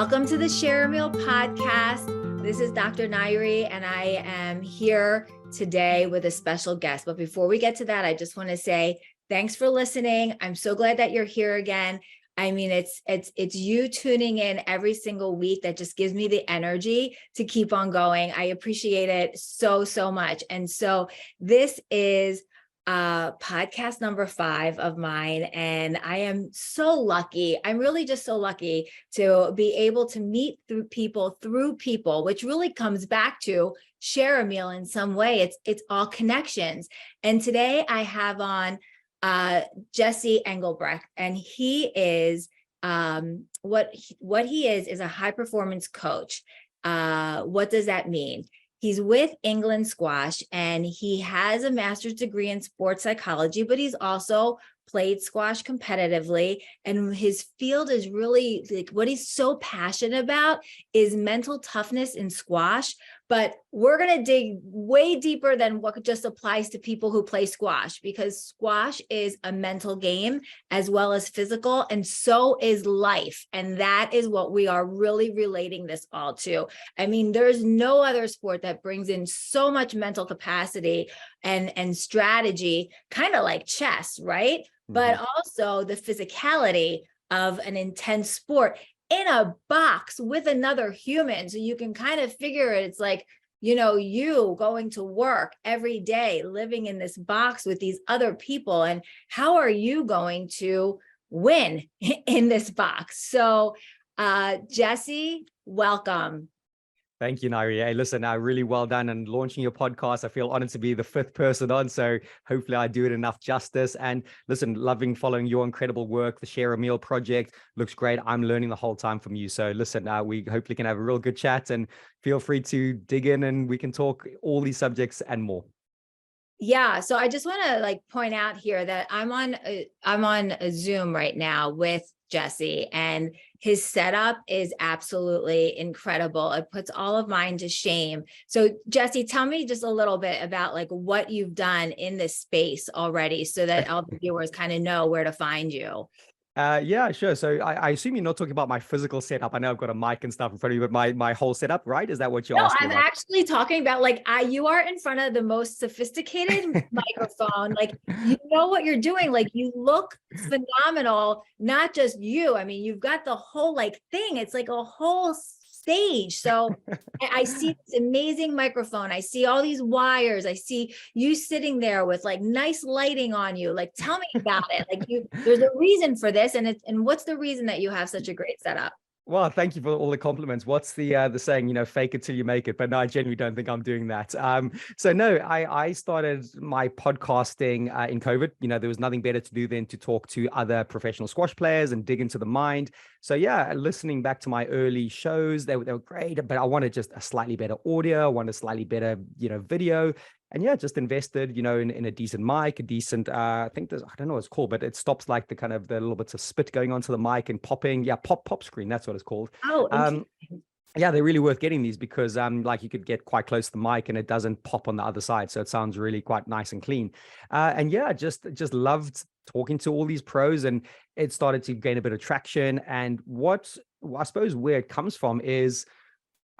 Welcome to the Share a Meal podcast. This is Dr. Nyree, and I am here today with a special guest. But before we get to that, I just want to say thanks for listening. I'm so glad that you're here again. I mean, it's you tuning in every single week that just gives me the energy to keep on going. I appreciate it so much. And so this is podcast number 5 of mine. And I am so lucky. I'm really just so lucky to be able to meet through people, which really comes back to share a meal in some way. It's all connections. And today I have on Jesse Engelbrecht, and he is what he is a high performance coach. What does that mean? He's with England Squash, and he has a master's degree in sports psychology, but he's also played squash competitively. And his field is really like what he's so passionate about is mental toughness in squash. But we're going to dig way deeper than what just applies to people who play squash, because squash is a mental game as well as physical, and so is life. And that is what we are really relating this all to. I mean, there's no other sport that brings in so much mental capacity and strategy, kind of like chess, right? Mm-hmm. But also the physicality of an intense sport in a box with another human. So you can kind of figure it. It's like, you going to work every day, living in this box with these other people. And how are you going to win in this box? So Jesse, welcome. Thank you, Nyree. Hey, listen, really well done and launching your podcast. I feel honored to be the 5th person on, so hopefully I do it enough justice. And listen, loving following your incredible work. The Share a Meal project looks great. I'm learning the whole time from you. So listen, we hopefully can have a real good chat, and feel free to dig in and we can talk all these subjects and more. Yeah. So I just want to point out here that I'm on a Zoom right now with Jesse, and his setup is absolutely incredible. It puts all of mine to shame. So Jesse, tell me just a little bit about what you've done in this space already, so that all the viewers kind of know where to find you. Yeah, sure. So I assume you're not talking about my physical setup. I know I've got a mic and stuff in front of you, but my whole setup, right? Is that what you're asking about? I'm actually talking about you are in front of the most sophisticated microphone. You know what you're doing. You look phenomenal. Not just you. I mean, you've got the whole thing. It's like a whole stage. So I see this amazing microphone. I see all these wires. I see you sitting there with nice lighting on you. Tell me about it. There's a reason for this. And what's the reason that you have such a great setup? Well, thank you for all the compliments. What's the saying, fake it till you make it? But no, I genuinely don't think I'm doing that. So no, I started my podcasting in COVID. There was nothing better to do than to talk to other professional squash players and dig into the mind. So yeah, listening back to my early shows, they were great, but I wanted just a slightly better audio. I wanted a slightly better, video. And yeah, just invested, in a decent mic, a decent, I think I don't know what it's called, but it stops the little bits of spit going onto the mic and popping. Yeah, pop screen. That's what it's called. Oh, yeah, they're really worth getting these because you could get quite close to the mic and it doesn't pop on the other side. So it sounds really quite nice and clean. And yeah, just loved talking to all these pros, and it started to gain a bit of traction. And what I suppose where it comes from is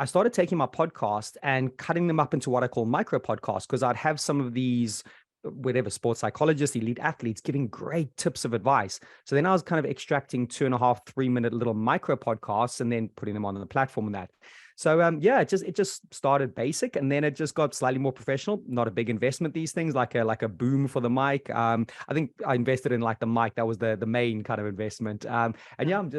I started taking my podcast and cutting them up into what I call micro podcasts, because I'd have some of these, whatever, sports psychologists, elite athletes giving great tips of advice. So then I was kind of extracting 2.5, 3-minute little micro podcasts and then putting them on the platform and that. So yeah, it just started basic, and then it just got slightly more professional. Not a big investment, these things, like a boom for the mic. I think I invested in the mic. That was the main kind of investment. And yeah, I'm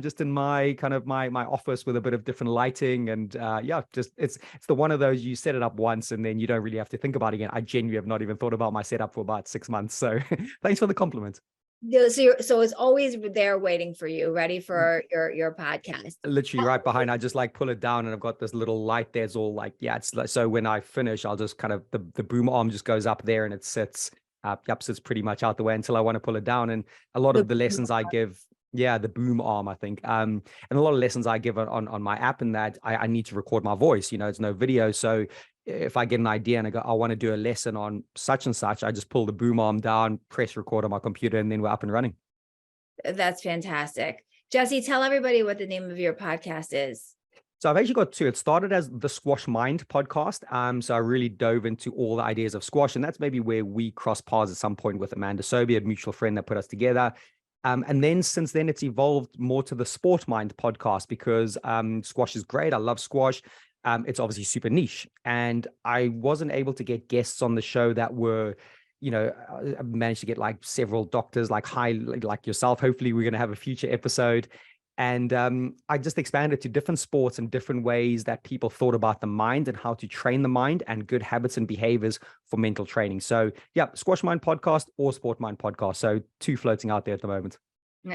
just in my kind of my office with a bit of different lighting, and yeah, just it's the one of those, you set it up once and then you don't really have to think about it again. I genuinely have not even thought about my setup for about 6 months. So thanks for the compliment. So it's always there waiting for you, ready for your podcast. Literally right behind. I just pull it down, and I've got this little light there. It's all it's so when I finish, I'll just kind of the boom arm just goes up there, and it sits sits pretty much out the way until I want to pull it down. And a lot of the lessons I give, the boom arm, I think, and a lot of lessons I give on my app, and that I need to record my voice. It's no video, so if I get an idea and I go, I want to do a lesson on such and such, I just pull the boom arm down, press record on my computer, and then we're up and running. That's fantastic. Jesse, tell everybody what the name of your podcast is. So I've actually got two. It started as the SportMind podcast. So I really dove into all the ideas of squash, and that's maybe where we cross paths at some point with Amanda Sobey, a mutual friend that put us together. And then since then, it's evolved more to the SportMind podcast because squash is great. I love squash. It's obviously super niche, and I wasn't able to get guests on the show that were, I managed to get like several doctors, like yourself. Hopefully, we're going to have a future episode. And I just expanded to different sports and different ways that people thought about the mind and how to train the mind and good habits and behaviors for mental training. So yeah, Squash Mind podcast or Sport Mind podcast. So two floating out there at the moment.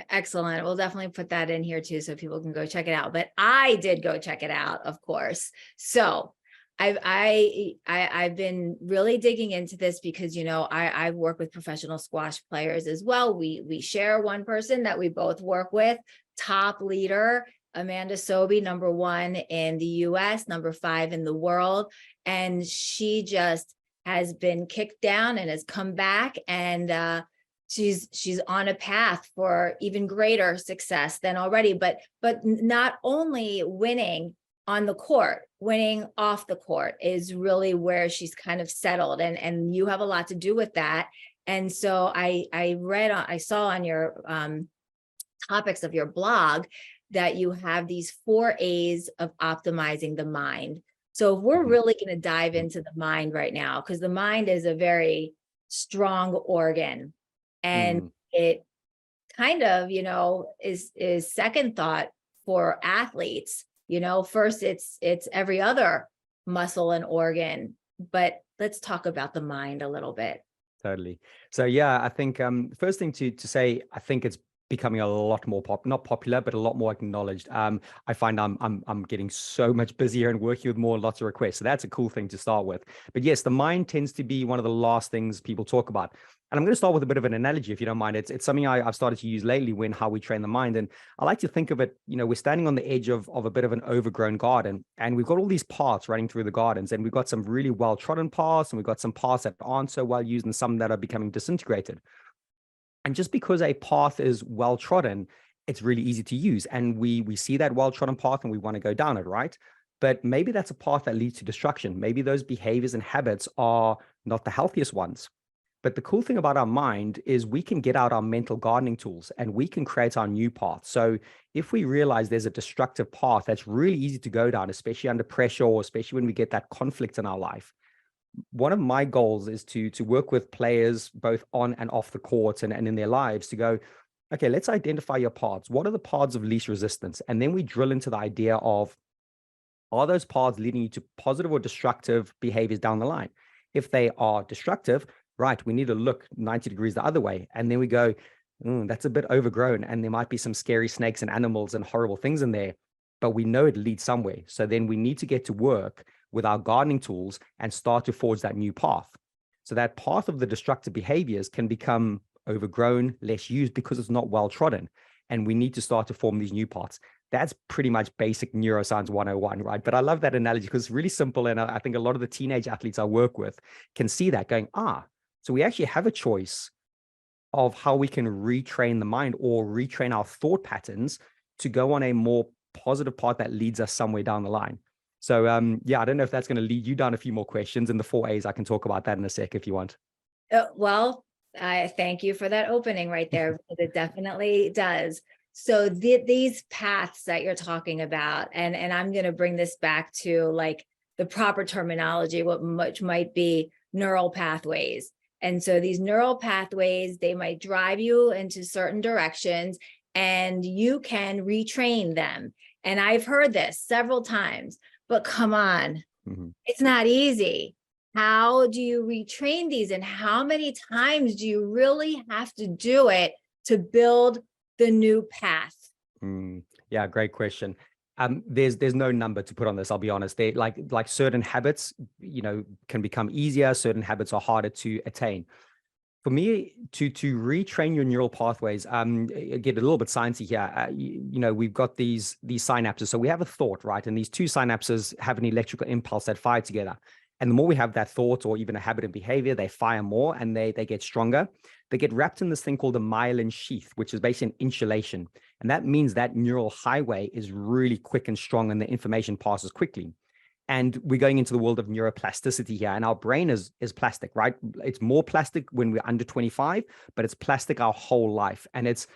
Excellent. We'll definitely put that in here too, so people can go check it out. But I did go check it out, of course. So I've been really digging into this because, I work with professional squash players as well. We share one person that we both work with, top leader, Amanda Sobey, #1 in the US, #5 in the world. And she just has been kicked down and has come back, and she's on a path for even greater success than already, but not only winning on the court, winning off the court is really where she's kind of settled, and you have a lot to do with that. And so I saw on your topics of your blog that you have these 4 A's of optimizing the mind. So if we're really going to dive into the mind right now, because the mind is a very strong organ, and it kind of, is second thought for athletes. First it's every other muscle and organ, but let's talk about the mind a little bit. Totally. So yeah, I think first thing to say, I think it's becoming a lot more not popular, but a lot more acknowledged. I find I'm getting so much busier and working with lots of requests. So that's a cool thing to start with. But yes, the mind tends to be one of the last things people talk about. And I'm going to start with a bit of an analogy, if you don't mind. It's something I've started to use lately when how we train the mind. And I like to think of it, we're standing on the edge of a bit of an overgrown garden, and we've got all these paths running through the gardens, and we've got some really well-trodden paths, and we've got some paths that aren't so well used, and some that are becoming disintegrated. And just because a path is well-trodden, it's really easy to use. And we see that well-trodden path and we want to go down it, right? But maybe that's a path that leads to destruction. Maybe those behaviors and habits are not the healthiest ones. But the cool thing about our mind is we can get out our mental gardening tools and we can create our new path. So if we realize there's a destructive path that's really easy to go down, especially under pressure, or especially when we get that conflict in our life, one of my goals is to work with players both on and off the court and in their lives to go, okay, let's identify your paths. What are the paths of least resistance? And then we drill into the idea of, are those paths leading you to positive or destructive behaviors down the line? If they are destructive, right, we need to look 90 degrees the other way. And then we go, that's a bit overgrown, and there might be some scary snakes and animals and horrible things in there, but we know it leads somewhere. So then we need to get to work with our gardening tools and start to forge that new path. So that path of the destructive behaviors can become overgrown, less used because it's not well trodden. And we need to start to form these new paths. That's pretty much basic neuroscience 101, right? But I love that analogy because it's really simple. And I think a lot of the teenage athletes I work with can see that going, so we actually have a choice of how we can retrain the mind or retrain our thought patterns to go on a more positive path that leads us somewhere down the line. So I don't know if that's going to lead you down a few more questions. In the 4 A's, I can talk about that in a sec if you want. Well, I thank you for that opening right there, because it definitely does. So these paths that you're talking about, and I'm going to bring this back to like the proper terminology, which might be neural pathways. And so these neural pathways, they might drive you into certain directions and you can retrain them. And I've heard this several times, but come on, It's not easy. How do you retrain these, and how many times do you really have to do it to build the new path? Yeah, great question. There's no number to put on this. I'll be honest. They like certain habits, can become easier. Certain habits are harder to attain. For me, to retrain your neural pathways, get a little bit sciencey here. We've got these synapses. So we have a thought, right? And these two synapses have an electrical impulse that fire together. And the more we have that thought or even a habit and behavior, they fire more and they get stronger. They get wrapped in this thing called the myelin sheath, which is basically an insulation. And that means that neural highway is really quick and strong and the information passes quickly. And we're going into the world of neuroplasticity here. And our brain is plastic, right? It's more plastic when we're under 25, but it's plastic our whole life. And it's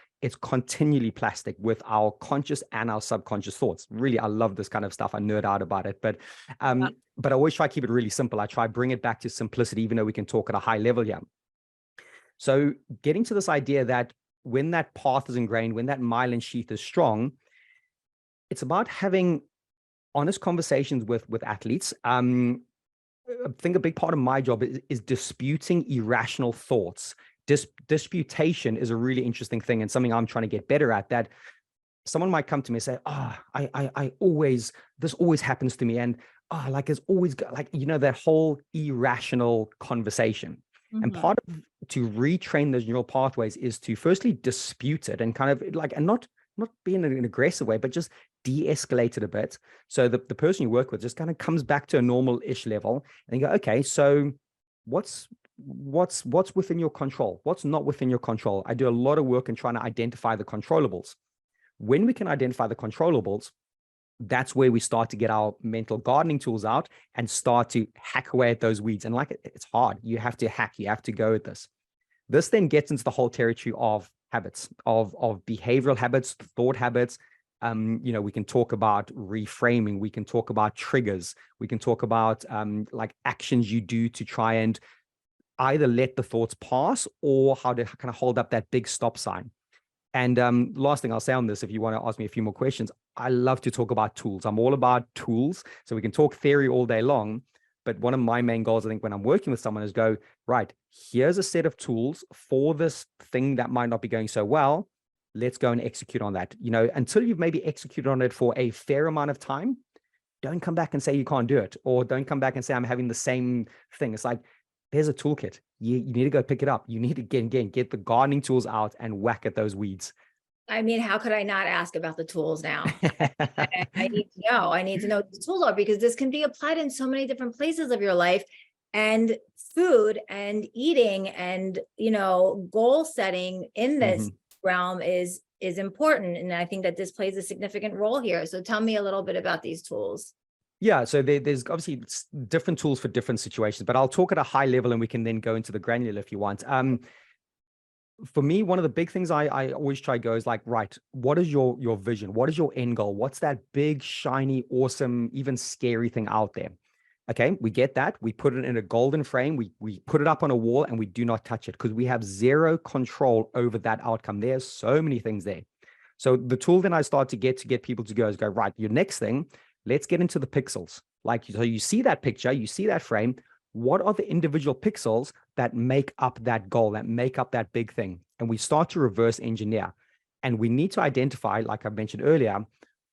continually plastic with our conscious and our subconscious thoughts. Really, I love this kind of stuff. I nerd out about it. But I always try to keep it really simple. I try to bring it back to simplicity, even though we can talk at a high level here. So getting to this idea that when that path is ingrained, when that myelin sheath is strong, it's about having honest conversations with athletes. I think a big part of my job is disputing irrational thoughts. Disputation is a really interesting thing and something I'm trying to get better at. That someone might come to me and say, this always happens to me. And like there's always like, that whole irrational conversation. Mm-hmm. And part of to retrain those neural pathways is to firstly dispute it and kind of like, and not be in an aggressive way, but just de-escalate it a bit. So the person you work with just kind of comes back to a normal-ish level and you go, okay, so what's within your control? What's not within your control? I do a lot of work in trying to identify the controllables. When we can identify the controllables, that's where we start to get our mental gardening tools out and start to hack away at those weeds. And like, it's hard. You have to hack, you have to go at this. This then gets into the whole territory of habits, of behavioral habits, thought habits. We can talk about reframing. We can talk about triggers. We can talk about like actions you do to try and either let the thoughts pass or how to kind of hold up that big stop sign. And last thing I'll say on this, if you want to ask me a few more questions, I love to talk about tools. I'm all about tools. So we can talk theory all day long. But one of my main goals, I think, when I'm working with someone is go, right, here's a set of tools for this thing that might not be going so well. Let's go and execute on that. Until you've maybe executed on it for a fair amount of time, don't come back and say you can't do it. Or don't come back and say I'm having the same thing. It's like, there's a toolkit. You need to go pick it up. You need to get the gardening tools out and whack at those weeds. I mean, how could I not ask about the tools now? I need to know what the tools are, because this can be applied in so many different places of your life, and food and eating and, goal setting in this realm is important. And I think that this plays a significant role here. So tell me a little bit about these tools. Yeah, so there's obviously different tools for different situations, but I'll talk at a high level and we can then go into the granular if you want. For me, one of the big things I always try to go is like, right, what is your vision? What is your end goal? What's that big, shiny, awesome, even scary thing out there? Okay, we get that. We put it in a golden frame. We put it up on a wall and we do not touch it because we have zero control over that outcome. There's so many things there. So the tool then I start to get people to go is go, right, your next thing, let's get into the pixels. Like, so you see that picture, you see that frame. What are the individual pixels that make up that goal, that make up that big thing? And we start to reverse engineer. And we need to identify, like I mentioned earlier,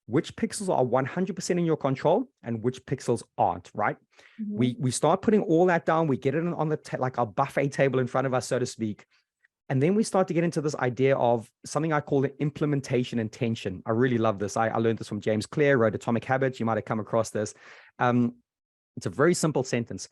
which pixels are 100% in your control and which pixels aren't, right? Mm-hmm. We start putting all that down. We get it on the like our buffet table in front of us, so to speak. And then we start to get into this idea of something I call the implementation intention. I really love this. I learned this from James Clear, wrote Atomic Habits. You might have come across this. It's a very simple sentence.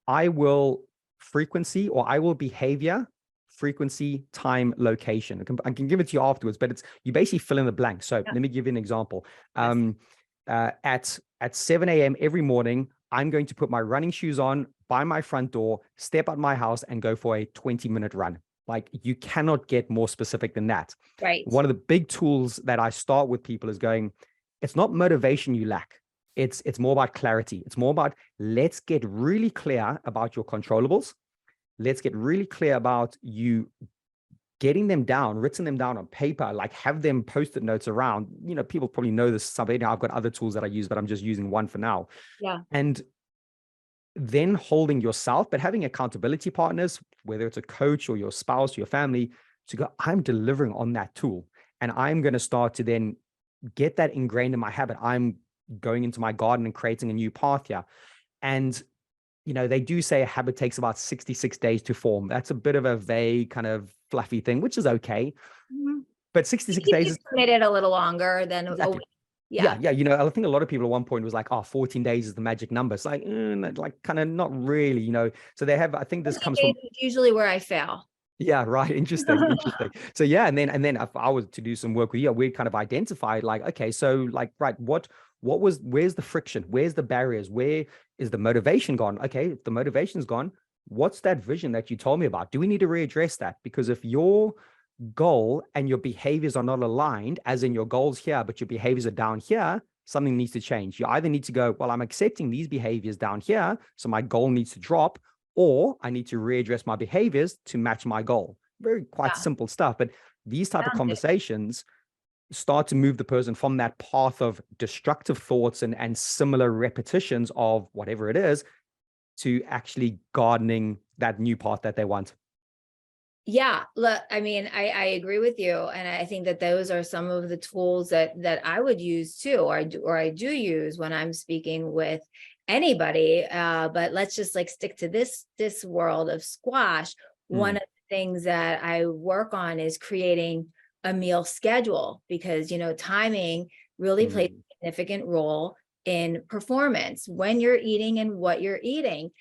I will frequency, or I will behavior, frequency, time, location. I can give it to you afterwards, but you basically fill in the blank. So Let me give you an example. Yes. At 7 a.m. every morning, I'm going to put my running shoes on by my front door, step out my house and go for a 20-minute run. Like, you cannot get more specific than that. Right. One of the big tools that I start with people is going, it's not motivation you lack. It's more about clarity. It's more about, let's get really clear about your controllables. Let's get really clear about you getting them down, written them down on paper, like have them post-it notes around. People probably know this something. I've got other tools that I use, but I'm just using one for now. Yeah. And then holding yourself, but having accountability partners, whether it's a coach or your spouse, your family, to go, I'm delivering on that tool. And I'm going to start to then get that ingrained in my habit. I'm going into my garden and creating a new path here. And, they do say a habit takes about 66 days to form. That's a bit of a vague kind of fluffy thing, which is okay. Mm-hmm. But 66 days is committed a little longer than exactly. a week. Yeah, Yeah. yeah. I think a lot of people at one point was like, oh, 14 days is the magic number. It's like, like kind of not really, So they have, I think this 14 comes days from, is usually where I fail. yeah, right. Interesting, interesting. So yeah, and then if I was to do some work with you, we'd kind of identify like, okay, so like, right, where's the friction? Where's the barriers? Where is the motivation gone? Okay, if the motivation's gone, what's that vision that you told me about? Do we need to readdress that? Because if your goal and your behaviors are not aligned, as in your goals here, but your behaviors are down here, something needs to change. You either need to go, well, I'm accepting these behaviors down here, so my goal needs to drop, or I need to readdress my behaviors to match my goal. Very quite Yeah. simple stuff. But these type of Sounds good. conversations start to move the person from that path of destructive thoughts and similar repetitions of whatever it is to actually gardening that new path that they want. Yeah, look, I mean, I agree with you, and I think that those are some of the tools that I would use too, or I do use when I'm speaking with anybody. But let's just like stick to this world of squash. One Mm, of the things that I work on is creating a meal schedule, because timing really plays mm, a significant role in performance when you're eating and what you're eating.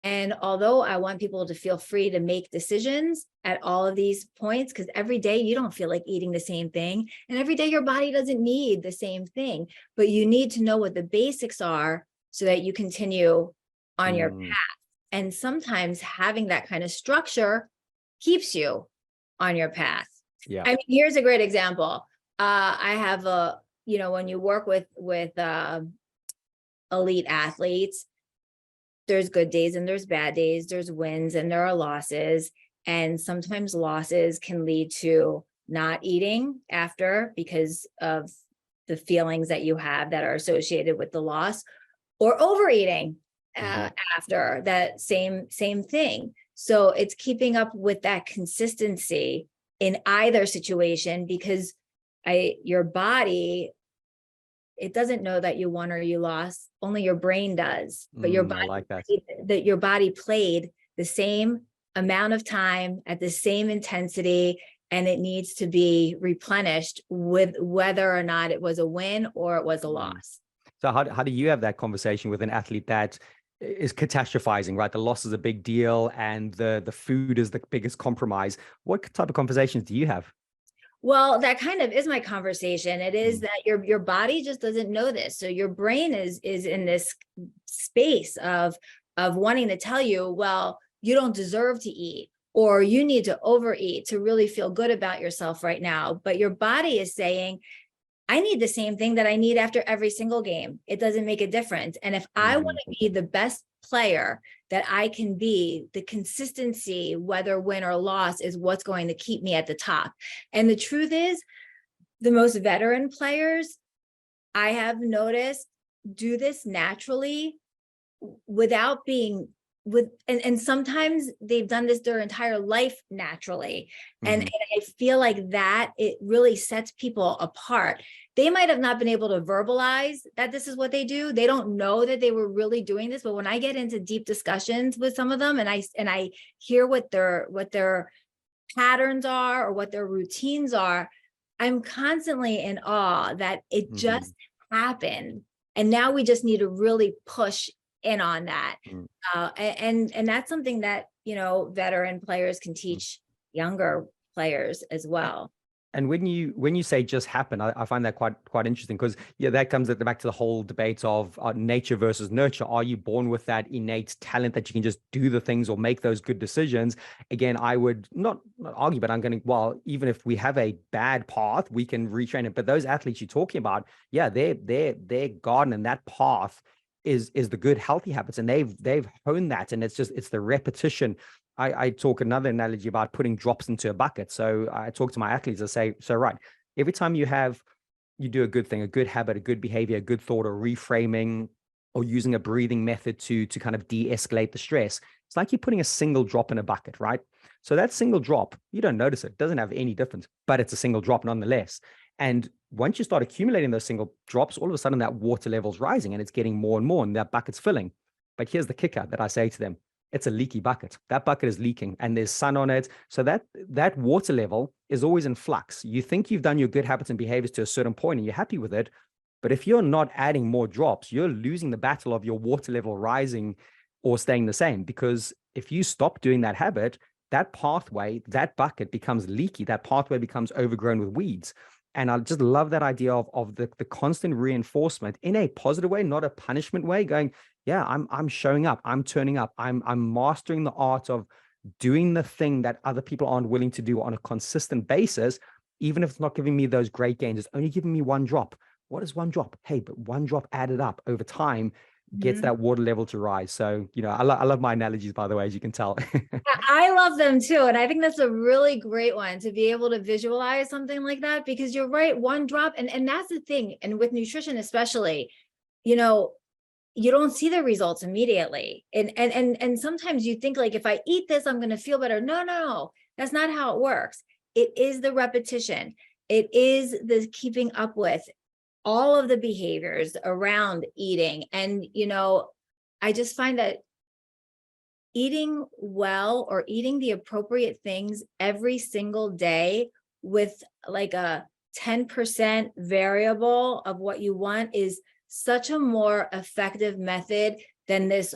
And although I want people to feel free to make decisions at all of these points, because every day you don't feel like eating the same thing, and every day your body doesn't need the same thing, but you need to know what the basics are so that you continue on your mm. path. And sometimes having that kind of structure keeps you on your path. Yeah. I mean, here's a great example. I have when you work with elite athletes, there's good days and there's bad days, there's wins and there are losses. And sometimes losses can lead to not eating after because of the feelings that you have that are associated with the loss, or overeating Mm-hmm. after that same thing. So it's keeping up with that consistency in either situation, because your body, it doesn't know that you won or you lost. Only your brain does. But I like that. your body played the same amount of time at the same intensity, and it needs to be replenished with whether or not it was a win or it was a Mm. loss. So how do you have that conversation with an athlete that is catastrophizing, right? The loss is a big deal and the food is the biggest compromise. What type of conversations do you have? Well, that kind of is my conversation. It is Mm, that your body just doesn't know this. So your brain is in this space of wanting to tell you, well, you don't deserve to eat, or you need to overeat to really feel good about yourself right now. But your body is saying, I need the same thing that I need after every single game. It doesn't make a difference. And if I want mm, to be the best player that I can be, the consistency, whether win or loss, is what's going to keep me at the top. And the truth is, the most veteran players I have noticed do this naturally without being and sometimes they've done this their entire life naturally. And mhm, I feel like that it really sets people apart. They might have not been able to verbalize that this is what they do. They don't know that they were really doing this. But when I get into deep discussions with some of them, and I hear what their patterns are or what their routines are, I'm constantly in awe that it mhm, just happened. And now we just need to really push in on that. mm, And that's something that, veteran players can mm. teach younger players as well. And when you say just happen, I find that quite interesting because yeah, that comes back to the whole debate of nature versus nurture. Are you born with that innate talent that you can just do the things or make those good decisions? Again, I would not argue, but I'm going to, well, even if we have a bad path, we can retrain it. But those athletes you're talking about, yeah, their garden and that path is the good healthy habits, and they've honed that, and it's the repetition. I talk another analogy about putting drops into a bucket. So I talk to my athletes. I say, so right, every time you do a good thing, a good habit, a good behavior, a good thought, or reframing, or using a breathing method to kind of de-escalate the stress, it's like you're putting a single drop in a bucket, right? So that single drop, you don't notice it, doesn't have any difference, but it's a single drop nonetheless. And once you start accumulating those single drops, all of a sudden that water level's rising and it's getting more and more, and that bucket's filling. But here's the kicker that I say to them: it's a leaky bucket. That bucket is leaking and there's sun on it. So that water level is always in flux. You think you've done your good habits and behaviors to a certain point and you're happy with it. But if you're not adding more drops, you're losing the battle of your water level rising or staying the same. Because if you stop doing that habit, that pathway, that bucket becomes leaky. That pathway becomes overgrown with weeds. And I just love that idea of the constant reinforcement in a positive way, not a punishment way, going, yeah, I'm showing up, I'm turning up, I'm mastering the art of doing the thing that other people aren't willing to do on a consistent basis, even if it's not giving me those great gains. It's only giving me one drop. What is one drop? Hey, but one drop added up over time gets that water level to rise. So, I love my analogies, by the way, as you can tell. I love them too. And I think that's a really great one to be able to visualize something like that, because you're right, one drop. And that's the thing. And with nutrition, especially, you don't see the results immediately. And sometimes you think like, if I eat this, I'm going to feel better. No, that's not how it works. It is the repetition. It is the keeping up with all of the behaviors around eating. And, I just find that eating well or eating the appropriate things every single day with like a 10% variable of what you want is such a more effective method than this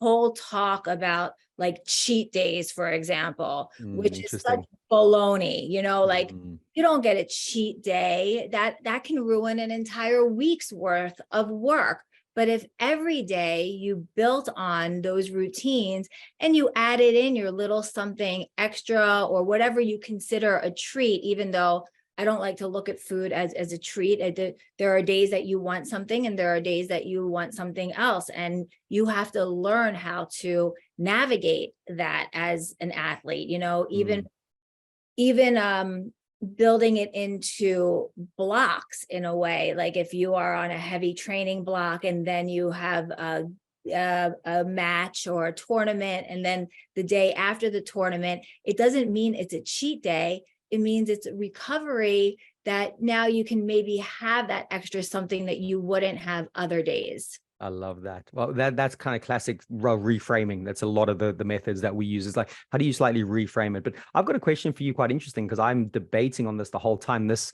whole talk about like cheat days, for example, which is such baloney, like you don't get a cheat day that can ruin an entire week's worth of work. But if every day you built on those routines and you added in your little something extra or whatever you consider a treat, even though I don't like to look at food as a treat. There are days that you want something and there are days that you want something else. And you have to learn how to navigate that as an athlete, even building it into blocks in a way. Like if you are on a heavy training block and then you have a match or a tournament, and then the day after the tournament, it doesn't mean it's a cheat day. It means it's a recovery that now you can maybe have that extra something that you wouldn't have other days. I love that. Well, that's kind of classic reframing. That's a lot of the methods that we use. It's like, how do you slightly reframe it? But I've got a question for you, quite interesting, because I'm debating on this the whole time. This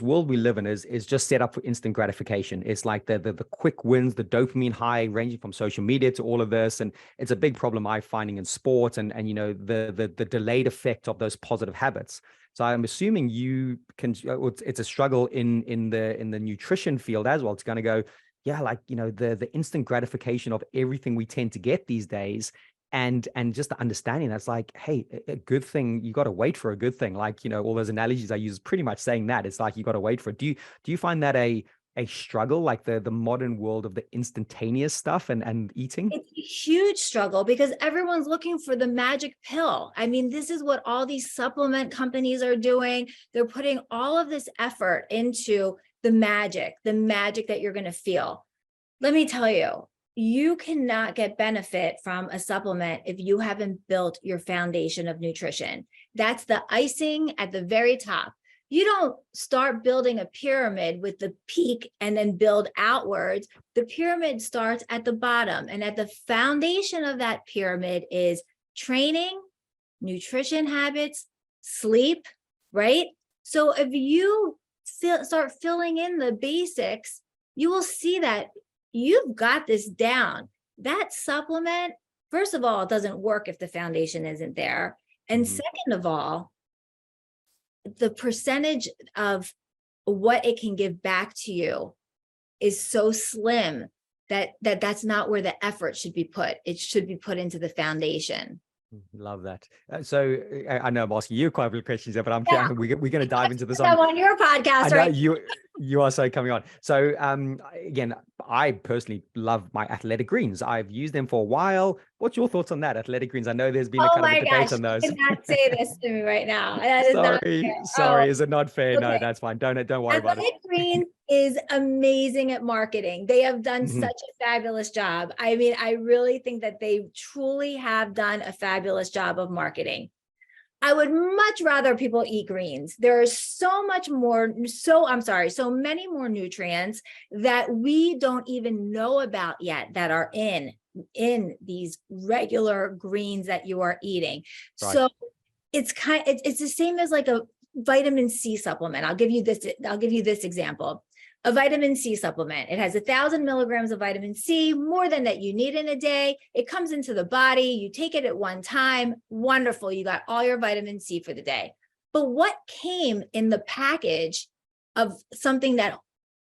world we live in is just set up for instant gratification. It's like the quick wins, the dopamine high, ranging from social media to all of this. And it's a big problem I'm finding in sport and the delayed effect of those positive habits. So I'm assuming you can, it's a struggle in the nutrition field as well. It's going to go, yeah, like, the instant gratification of everything we tend to get these days. And just the understanding that's like, hey, a good thing, you got to wait for a good thing. Like, all those analogies I use pretty much saying that. It's like, you got to wait for it. Do you find that a struggle, like the modern world of the instantaneous stuff and eating? It's a huge struggle because everyone's looking for the magic pill. I mean, this is what all these supplement companies are doing. They're putting all of this effort into the magic that you're going to feel. Let me tell you, you cannot get benefit from a supplement if you haven't built your foundation of nutrition. That's the icing at the very top. You don't start building a pyramid with the peak and then build outwards. The pyramid starts at the bottom, and at the foundation of that pyramid is training, nutrition habits, sleep, right? So if you start filling in the basics, you will see that you've got this down. That supplement, first of all, it doesn't work if the foundation isn't there. And second of all, the percentage of what it can give back to you is so slim that's not where the effort should be put. It should be put into the foundation. Love that. So I know I'm asking you quite a few questions there, but we're going to dive into this on your podcast, right? You are so coming on. So again, I personally love my athletic greens. I've used them for a while. What's your thoughts on that, athletic greens? I know there's been a kind of a debate on those. You cannot say this to me right now. That is not fair. Sorry, is it not fair? Okay. No, that's fine. Don't worry about it. Athletic Greens is amazing at marketing. They have done such a fabulous job. I mean, I really think that they truly have done a fabulous job of marketing. I would much rather people eat greens. There is so many more nutrients that we don't even know about yet that are in these regular greens that you are eating. Right. So it's the same as like a vitamin C supplement. I'll give you this example. a vitamin C supplement. It has 1,000 milligrams of vitamin C, more than that you need in a day. It comes into the body. You take it at one time. Wonderful. You got all your vitamin C for the day. But what came in the package of something that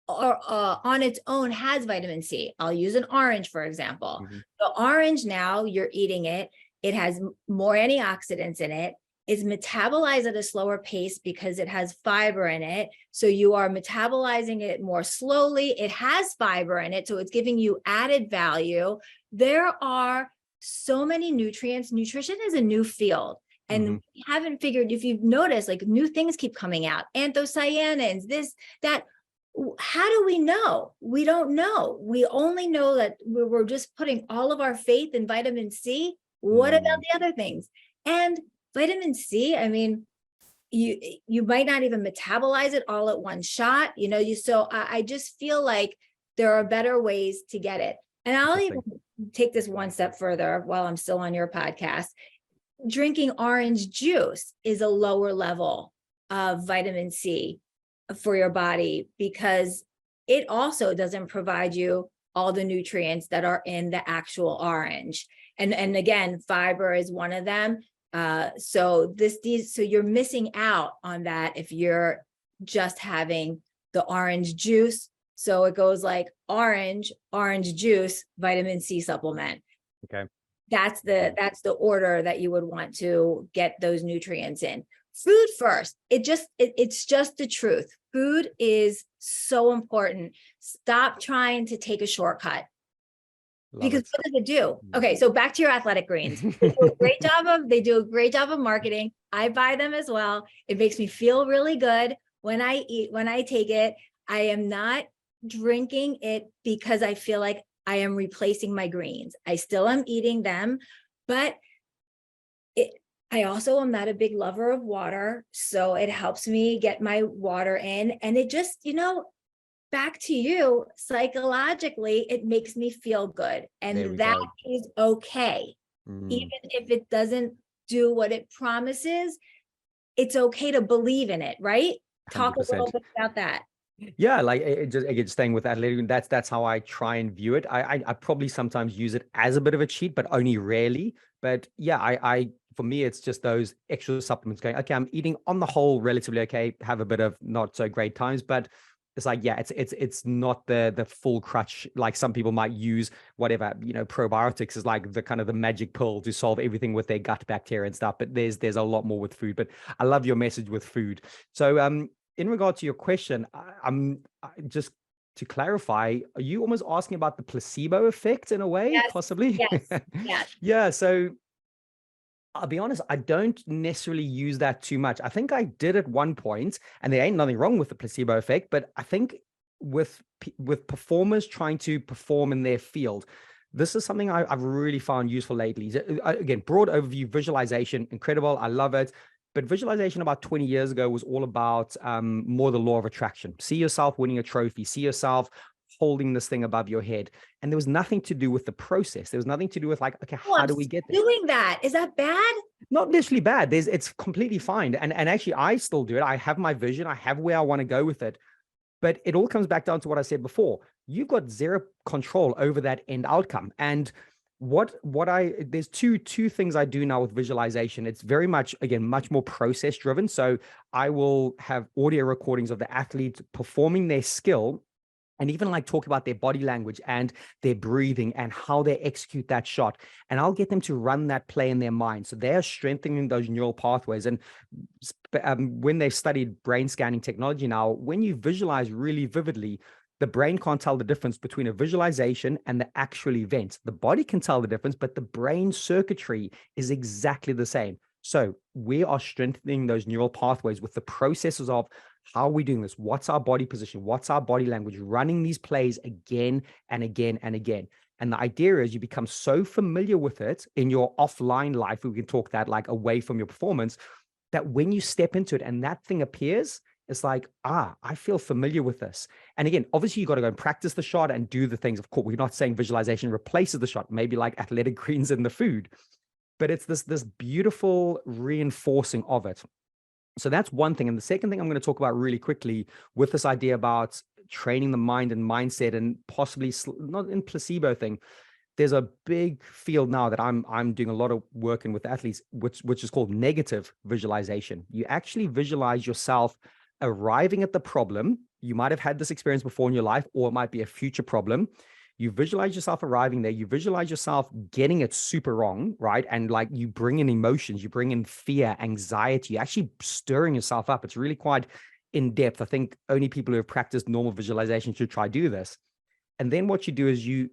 on its own has vitamin C? I'll use an orange, for example. Mhm. The orange, now you're eating it. It has more antioxidants in it. Is metabolized at a slower pace because it has fiber in it. So you are metabolizing it more slowly. It has fiber in it, so it's giving you added value. There are so many nutrients. Nutrition is a new field. And we haven't figured, if you've noticed, like new things keep coming out, anthocyanins, this, that. How do we know? We don't know. We only know that we're just putting all of our faith in vitamin C. What about the other things? And vitamin C, I mean, you might not even metabolize it all at one shot, so I just feel like there are better ways to get it. And I'll even take this one step further while I'm still on your podcast. Drinking orange juice is a lower level of vitamin C for your body because it also doesn't provide you all the nutrients that are in the actual orange. And again, fiber is one of them. So you're missing out on that if you're just having the orange juice. So it goes like orange juice, vitamin C supplement. Okay. That's the order that you would want to get those nutrients in. Food first. It's just the truth. Food is so important. Stop trying to take a shortcut. Because what does it do? Okay, so back to your athletic greens. They do a great job of marketing. I buy them as well. It makes me feel really good when I take it. I am not drinking it because I feel like I am replacing my greens. I still am eating them, but I also am not a big lover of water. So it helps me get my water in. And it just, back to you, psychologically, it makes me feel good. And that is okay. Even if it doesn't do what it promises, it's okay to believe in it, right? 100%. Talk a little bit about that. Yeah, like just staying with athletic, that's how I try and view it. I probably sometimes use it as a bit of a cheat, but only rarely. But yeah, I for me, it's just those extra supplements going, okay, I'm eating on the whole relatively okay, have a bit of not so great times, but it's like, yeah, it's not the full crutch like some people might use. Whatever, probiotics is like the kind of the magic pill to solve everything with their gut bacteria and stuff. But there's a lot more with food. But I love your message with food. So in regard to your question, just to clarify, are you almost asking about the placebo effect in a way? Yes, possibly? Yes. Yeah. So I'll be honest, I don't necessarily use that too much. I think I did at one point, and there ain't nothing wrong with the placebo effect, but I think with performers trying to perform in their field, this is something I've really found useful lately. Again, broad overview, visualization, incredible. I love it. But visualization about 20 years ago was all about more the law of attraction. See yourself winning a trophy, see yourself holding this thing above your head. And there was nothing to do with the process. There was nothing to do with like, okay, how do we get there? Doing that, is that bad? Not necessarily bad. It's completely fine. And actually, I still do it. I have my vision. I have where I want to go with it. But it all comes back down to what I said before. You've got zero control over that end outcome. And there's two things I do now with visualization. It's very much, again, much more process driven. So I will have audio recordings of the athlete performing their skill, and even like talk about their body language and their breathing and how they execute that shot. And I'll get them to run that play in their mind. So they're strengthening those neural pathways. And when they've studied brain scanning technology now, when you visualize really vividly, the brain can't tell the difference between a visualization and the actual event. The body can tell the difference, but the brain circuitry is exactly the same. So we are strengthening those neural pathways with the processes of how are we doing this? What's our body position? What's our body language? Running these plays again and again and again. And the idea is you become so familiar with it in your offline life, we can talk that like away from your performance, that when you step into it and that thing appears, it's like, I feel familiar with this. And again, obviously you got to go and practice the shot and do the things. Of course, we're not saying visualization replaces the shot, maybe like athletic greens in the food, but it's this beautiful reinforcing of it. So that's one thing. And the second thing I'm going to talk about really quickly with this idea about training the mind and mindset, and possibly not in placebo thing. There's a big field now that I'm doing a lot of work in with athletes, which is called negative visualization. You actually visualize yourself arriving at the problem. You might have had this experience before in your life, or it might be a future problem. You visualize yourself arriving there. You visualize yourself getting it super wrong, right? And like you bring in emotions, you bring in fear, anxiety, you're actually stirring yourself up. It's really quite in depth. I think only people who have practiced normal visualization should try do this. And then what you do is you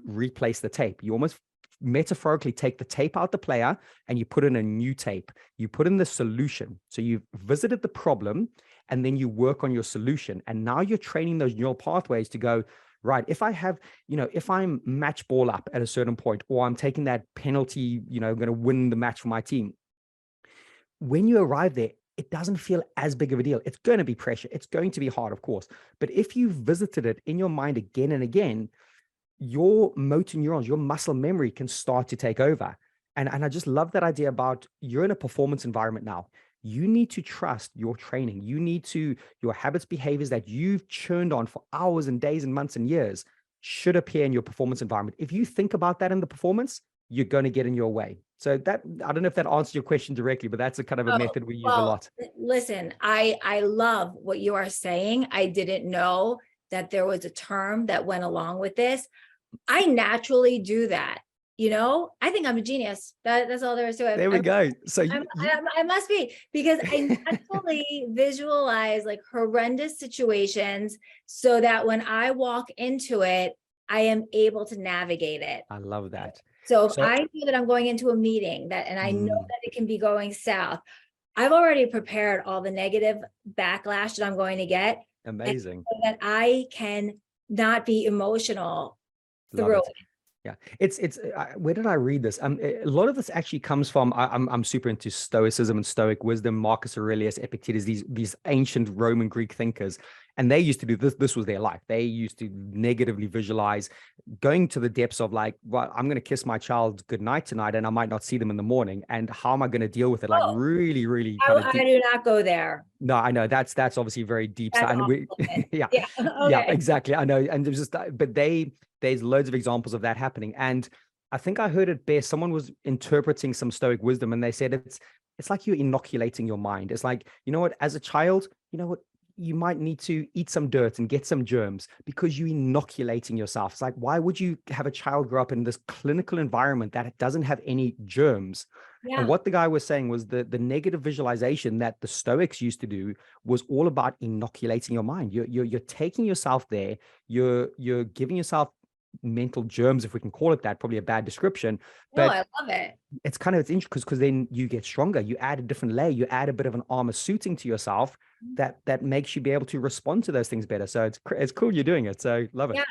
replace the tape. You almost metaphorically take the tape out the player and you put in a new tape. You put in the solution. So you've visited the problem and then you work on your solution. And now you're training those neural pathways to go, right, if I have, if I'm match ball up at a certain point, or I'm taking that penalty, going to win the match for my team. When you arrive there, it doesn't feel as big of a deal. It's going to be pressure. It's going to be hard, of course. But if you visited it in your mind again and again, your motor neurons, your muscle memory can start to take over. And I just love that idea about you're in a performance environment now. You need to trust your training. You need to, your habits, behaviors that you've churned on for hours and days and months and years should appear in your performance environment. If you think about that in the performance, you're going to get in your way. So that, I don't know if that answers your question directly, but that's a kind of a method we use a lot. Listen, I love what you are saying. I didn't know that there was a term that went along with this. I naturally do that. I think I'm a genius. That's all there is to it. There we go. So I must be, because I naturally visualize like horrendous situations so that when I walk into it, I am able to navigate it. I love that. So if I know that I'm going into a meeting and I know that it can be going south, I've already prepared all the negative backlash that I'm going to get. Amazing. So that I can not be emotional through it. Yeah, it's where did I read this? A lot of this actually comes from, I'm super into Stoicism and Stoic wisdom, Marcus Aurelius, Epictetus, these ancient Roman Greek thinkers, and they used to do this. This was their life. They used to negatively visualize going to the depths of like, well, I'm going to kiss my child goodnight tonight, and I might not see them in the morning. And how am I going to deal with it? Like really, really. I do not go there. No, I know that's obviously very deep. Yeah, Okay. Yeah, exactly. I know, and there's just, but there's loads of examples of that happening. And I think I heard it best. Someone was interpreting some Stoic wisdom, and they said it's like you're inoculating your mind. It's like, as a child, you might need to eat some dirt and get some germs because you're inoculating yourself. It's like, why would you have a child grow up in this clinical environment that doesn't have any germs? Yeah. And what the guy was saying was the negative visualization that the Stoics used to do was all about inoculating your mind. You're taking yourself there. You're giving yourself mental germs, if we can call it that. Probably a bad description, but I love it. It's interesting because then you get stronger. You add a different layer. You add a bit of an armor suiting to yourself that makes you be able to respond to those things better. So it's cool you're doing it. So love it. Yeah.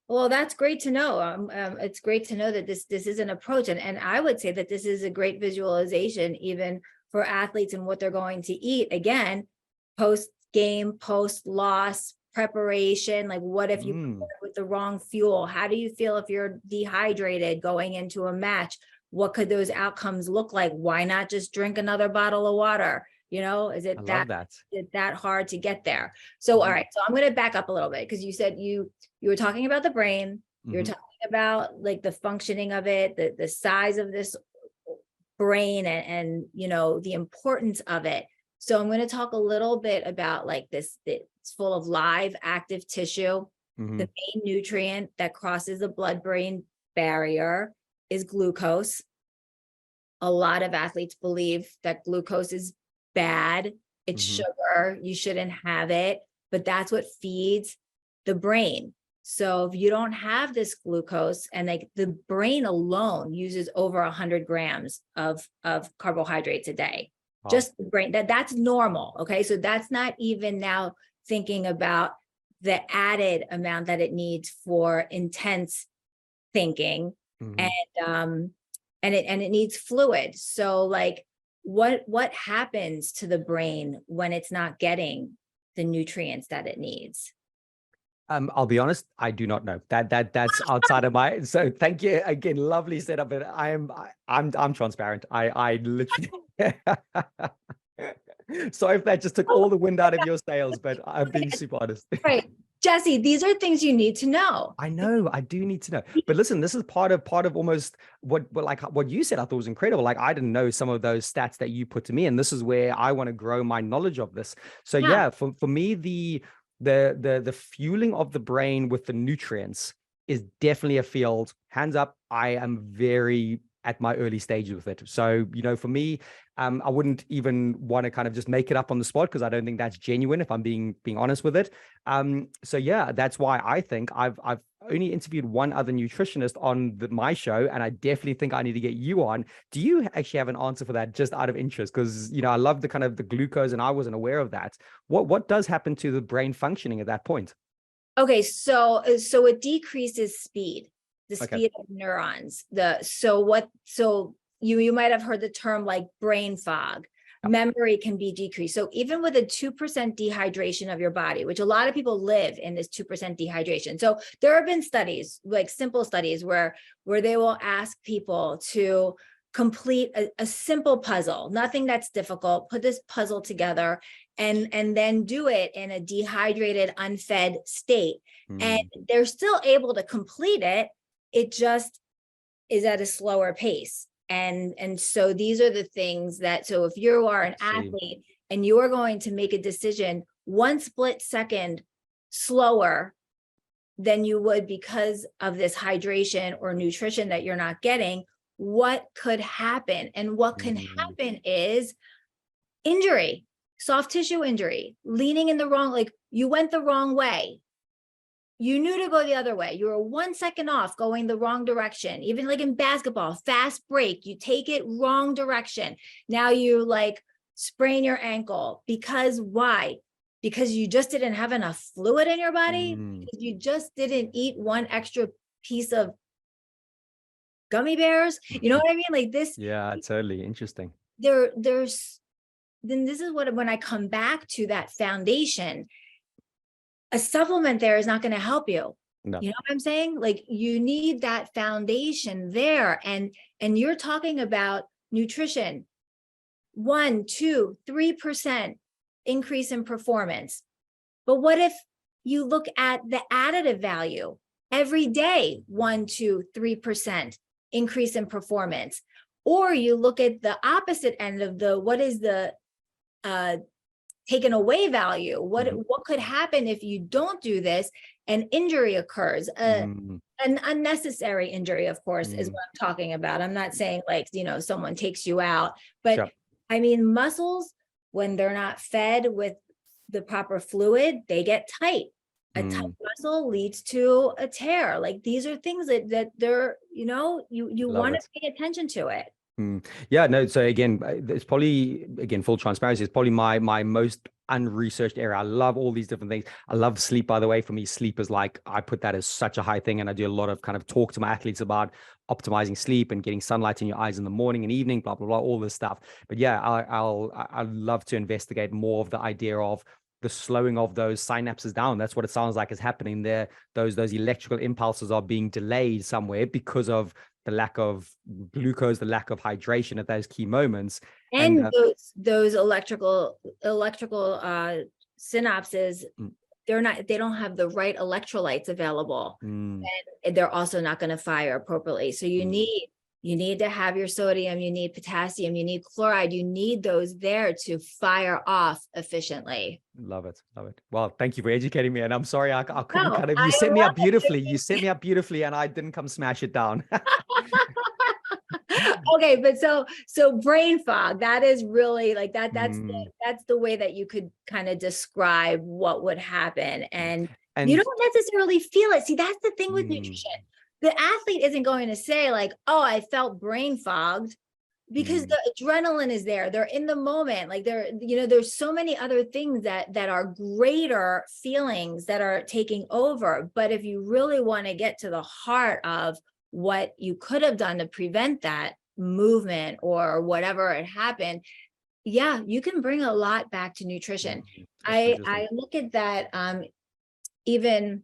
Well, that's great to know. It's great to know that this is an approach, and I would say that this is a great visualization even for athletes and what they're going to eat. Again, post game, post loss preparation. Like, what if you put it with the wrong fuel? How do you feel if you're dehydrated going into a match? What could those outcomes look like? Why not just drink another bottle of water? Is it that hard to get there? So, all right. So I'm going to back up a little bit, because you said you were talking about the brain. You're talking about like the functioning of it, the size of this brain and the importance of it. So I'm going to talk a little bit about like this. It's full of live active tissue. The main nutrient that crosses the blood-brain barrier is glucose. A lot of athletes believe that glucose is bad. It's sugar. You shouldn't have it, but that's what feeds the brain. So if you don't have this glucose, and like the brain alone uses over 100 grams of carbohydrates a day, just the brain, that's normal. Okay. So that's not even now thinking about the added amount that it needs for intense thinking. And it needs fluid. So like, what happens to the brain when it's not getting the nutrients that it needs? I'll be honest, I do not know. That's outside of my. So thank you again, lovely setup. But I'm transparent. I literally. Sorry if that just took all the wind out of your sails, but I'm being super honest. Right. Jesse, these are things you need to know. I know, I do need to know. But listen, this is part of almost what you said I thought was incredible. Like I didn't know some of those stats that you put to me, and this is where I want to grow my knowledge of this. So yeah, for me, the fueling of the brain with the nutrients is definitely a field. Hands up, I am very at my early stages with it. So, for me, I wouldn't even want to kind of just make it up on the spot because I don't think that's genuine if I'm being honest with it. So yeah, that's why I think I've only interviewed one other nutritionist on my show, and I definitely think I need to get you on. Do you actually have an answer for that, just out of interest? Because I love the kind of the glucose, and I wasn't aware of that. What does happen to the brain functioning at that point? Okay, so it decreases speed, the speed of neurons. So you might have heard the term like brain fog. Memory can be decreased. So even with a 2% dehydration of your body, which a lot of people live in this 2% dehydration. So there have been studies, like simple studies, where they will ask people to complete a simple puzzle, nothing that's difficult, put this puzzle together and then do it in a dehydrated, unfed state. And they're still able to complete it. It just is at a slower pace. And so these are the things so if you are an athlete and you are going to make a decision 1 split second slower than you would because of this hydration or nutrition that you're not getting, what could happen? And what can happen is injury, soft tissue injury, leaning in the wrong, like you went the wrong way. You knew to go the other way. You were 1 second off going the wrong direction. Even like in basketball, fast break, you take it wrong direction. Now you like sprain your ankle. Because why? Because you just didn't have enough fluid in your body. Because you just didn't eat one extra piece of gummy bears. You know what I mean? Like this. Yeah, totally. Interesting. Then this is when I come back to that foundation. A supplement there is not going to help you. No. You know what I'm saying? Like you need that foundation there. And you're talking about nutrition, 1, 2, 3% increase in performance. But what if you look at the additive value every day, 1, 2, 3% increase in performance? Or you look at the opposite end of what is the taken away value. What could happen if you don't do this and injury occurs? An unnecessary injury, of course, is what I'm talking about. I'm not saying like, someone takes you out, but I mean, muscles, when they're not fed with the proper fluid, they get tight. A tight muscle leads to a tear. Like these are things that they're, you want to pay attention to it. Yeah, no. So again, it's probably, full transparency, it's probably my most unresearched area. I love all these different things. I love sleep, by the way. For me, sleep is like, I put that as such a high thing. And I do a lot of kind of talk to my athletes about optimizing sleep and getting sunlight in your eyes in the morning and evening, blah, blah, blah, all this stuff. But yeah, I'd love to investigate more of the idea of the slowing of those synapses down. That's what it sounds like is happening there. Those electrical impulses are being delayed somewhere because of the lack of glucose, the lack of hydration at those key moments. And those electrical synapses, they don't have the right electrolytes available. And they're also not going to fire appropriately. So you need to have your sodium, you need potassium, you need chloride, you need those there to fire off efficiently. Love it. Well, thank you for educating me. And I'm sorry, I couldn't you set me up beautifully. You set me up beautifully and I didn't come smash it down. Okay, but so brain fog, that is really like that's the way that you could kind of describe what would happen. And you don't necessarily feel it. See, that's the thing with nutrition. The athlete isn't going to say like, oh, I felt brain fogged, because the adrenaline is there. They're in the moment. Like there's so many other things that are greater feelings that are taking over. But if you really want to get to the heart of what you could have done to prevent that movement or whatever had happened, yeah, you can bring a lot back to nutrition. I look at that. Even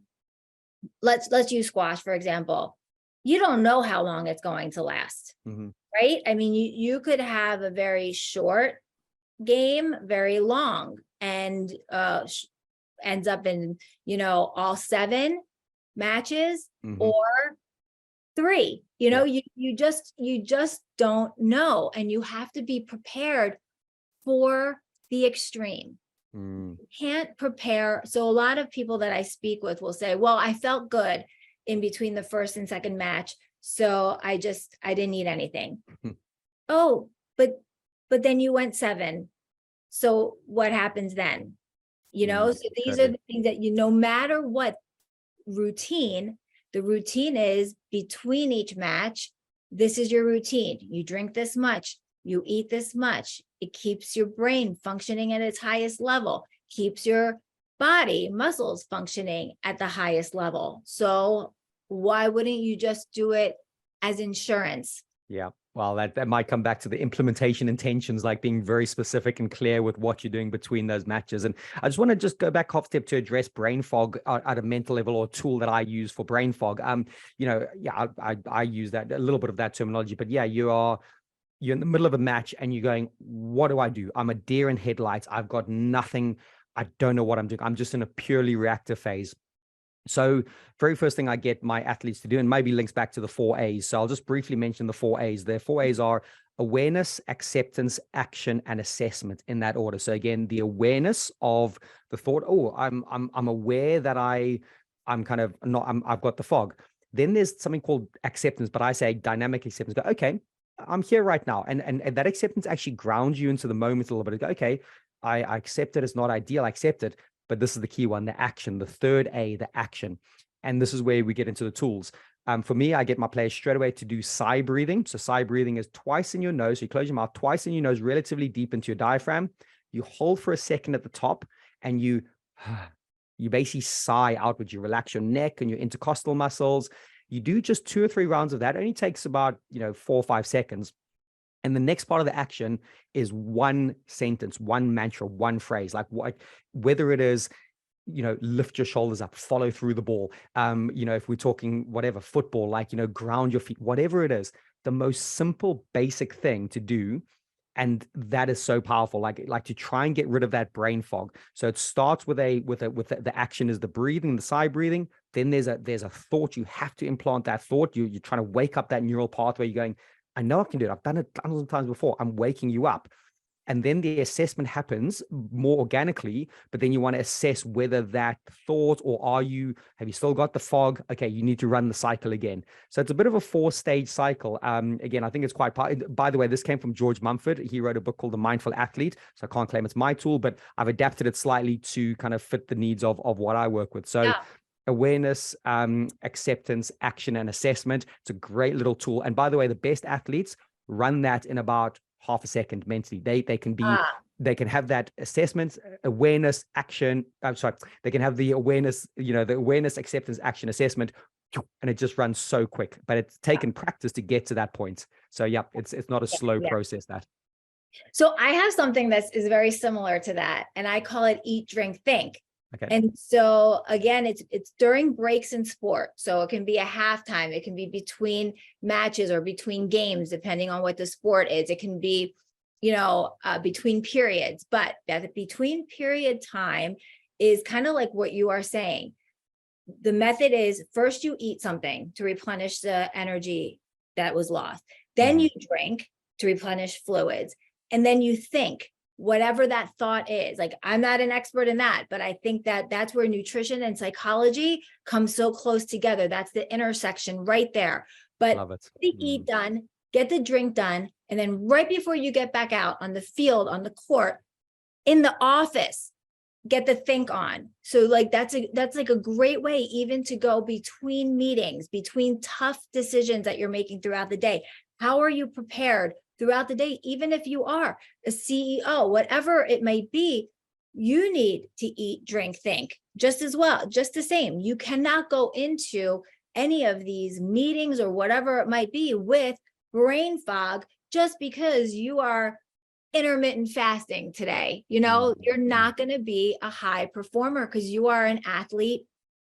let's use squash, for example. You don't know how long it's going to last, right? I mean, you could have a very short game, very long, and ends up in, all 7 matches Mhm. or 3. You just don't know, and you have to be prepared for the extreme. Mm. You can't prepare. So a lot of people that I speak with will say, well, I felt good in between the first and second match, so I didn't need anything. Oh, but then you went 7. So what happens then? So these are Totally. the things that no matter what routine, the routine is between each match. This is your routine. You drink this much, you eat this much. It keeps your brain functioning at its highest level, keeps your body, muscles functioning at the highest level. So why wouldn't you just do it as insurance? Yeah. Well, that might come back to the implementation intentions, like being very specific and clear with what you're doing between those matches. And I just want to just go back half step to address brain fog at a mental level, or a tool that I use for brain fog. I use that, a little bit of that terminology, but yeah, you're in the middle of a match and you're going, what do I do? I'm a deer in headlights. I've got nothing. I don't know what I'm doing. I'm just in a purely reactive phase. So very first thing I get my athletes to do, and maybe links back to the 4 A's. So I'll just briefly mention the 4 A's. The 4 A's are awareness, acceptance, action, and assessment, in that order. So again, the awareness of the thought, oh, I'm aware that I'm kind of not, I've got the fog. Then there's something called acceptance, but I say dynamic acceptance. Go, okay, I'm here right now. And that acceptance actually grounds you into the moment a little bit. Go, okay, I accept it. It's not ideal. I accept it. But this is the key one, the action, the third A, the action. And this is where we get into the tools. For me, I get my players straight away to do sigh breathing. So sigh breathing is twice in your nose. So you close your mouth, twice in your nose, relatively deep into your diaphragm. You hold for a second at the top, and you basically sigh outwards. You relax your neck and your intercostal muscles. You do just 2 or 3 rounds of that. It only takes about 4 or 5 seconds. And the next part of the action is one sentence, one mantra, one phrase, like whether it is, lift your shoulders up, follow through the ball. If we're talking whatever, football, like, ground your feet, whatever it is, the most simple, basic thing to do. And that is so powerful, like to try and get rid of that brain fog. So it starts with the action is the breathing, the sigh breathing. Then there's a thought. You have to implant that thought. You're trying to wake up that neural pathway. You're going, I know I can do it. I've done it thousands of times before. I'm waking you up. And then the assessment happens more organically, but then you want to assess whether that thought, or have you still got the fog? Okay, you need to run the cycle again. So it's a bit of a 4-stage cycle. Again, I think it's quite, by the way, this came from George Mumford. He wrote a book called The Mindful Athlete. So I can't claim it's my tool, but I've adapted it slightly to kind of fit the needs of what I work with. So awareness, acceptance, action, and assessment. It's a great little tool. And by the way, the best athletes run that in about half a second mentally. They can have that assessment, awareness, action. I'm sorry, they can have the awareness, the awareness, acceptance, action, assessment, and it just runs so quick. But it's taken practice to get to that point. So yeah, it's not a slow process. That. So I have something that is very similar to that, and I call it eat, drink, think. Okay. And so again, it's during breaks in sport. So it can be a halftime, it can be between matches or between games, depending on what the sport is. It can be, between periods, but that between period time is kind of like what you are saying. The method is first you eat something to replenish the energy that was lost. Then you drink to replenish fluids. And then you think, whatever that thought is. Like, I'm not an expert in that, but I think that that's where nutrition and psychology come so close together. That's the intersection right there. But Love it. Get the eat done, get the drink done, and then right before you get back out on the field, on the court, in the office, get the think on. So like that's like a great way even to go between meetings, between tough decisions that you're making throughout the day. How are you prepared throughout the day? Even if you are a CEO, whatever it might be, you need to eat, drink, think just as well, just the same. You cannot go into any of these meetings or whatever it might be with brain fog just because you are intermittent fasting today. You're not going to be a high performer because you are an athlete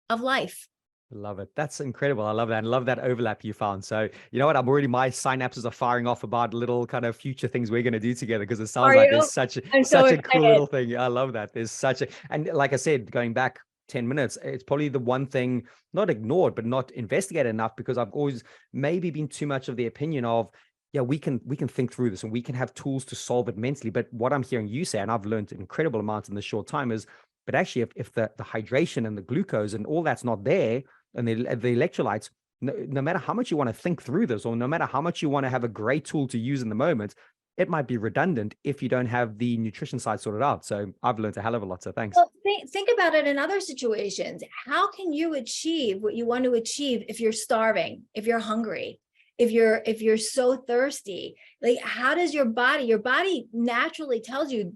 of life. Love it. That's incredible. I love that. I love that overlap you found. So, you know what? My synapses are firing off about little kind of future things we're going to do together, because it sounds Are like you? there's such a, I'm so such a cool excited. little thing. I love that. There's such a, and like I said, going back 10 minutes, it's probably the one thing not ignored, but not investigated enough, because I've always maybe been too much of the opinion of, yeah, we can think through this and we can have tools to solve it mentally. But what I'm hearing you say, and I've learned an incredible amount in this short time, is, but actually, if the hydration and the glucose and all that's not there, and the electrolytes, no matter how much you want to think through this, or no matter how much you want to have a great tool to use in the moment, it might be redundant if you don't have the nutrition side sorted out. So I've learned a hell of a lot. So thanks. Well, think about it in other situations. How can you achieve what you want to achieve if you're starving, if you're hungry, if you're so thirsty? Like, how does your body naturally tells you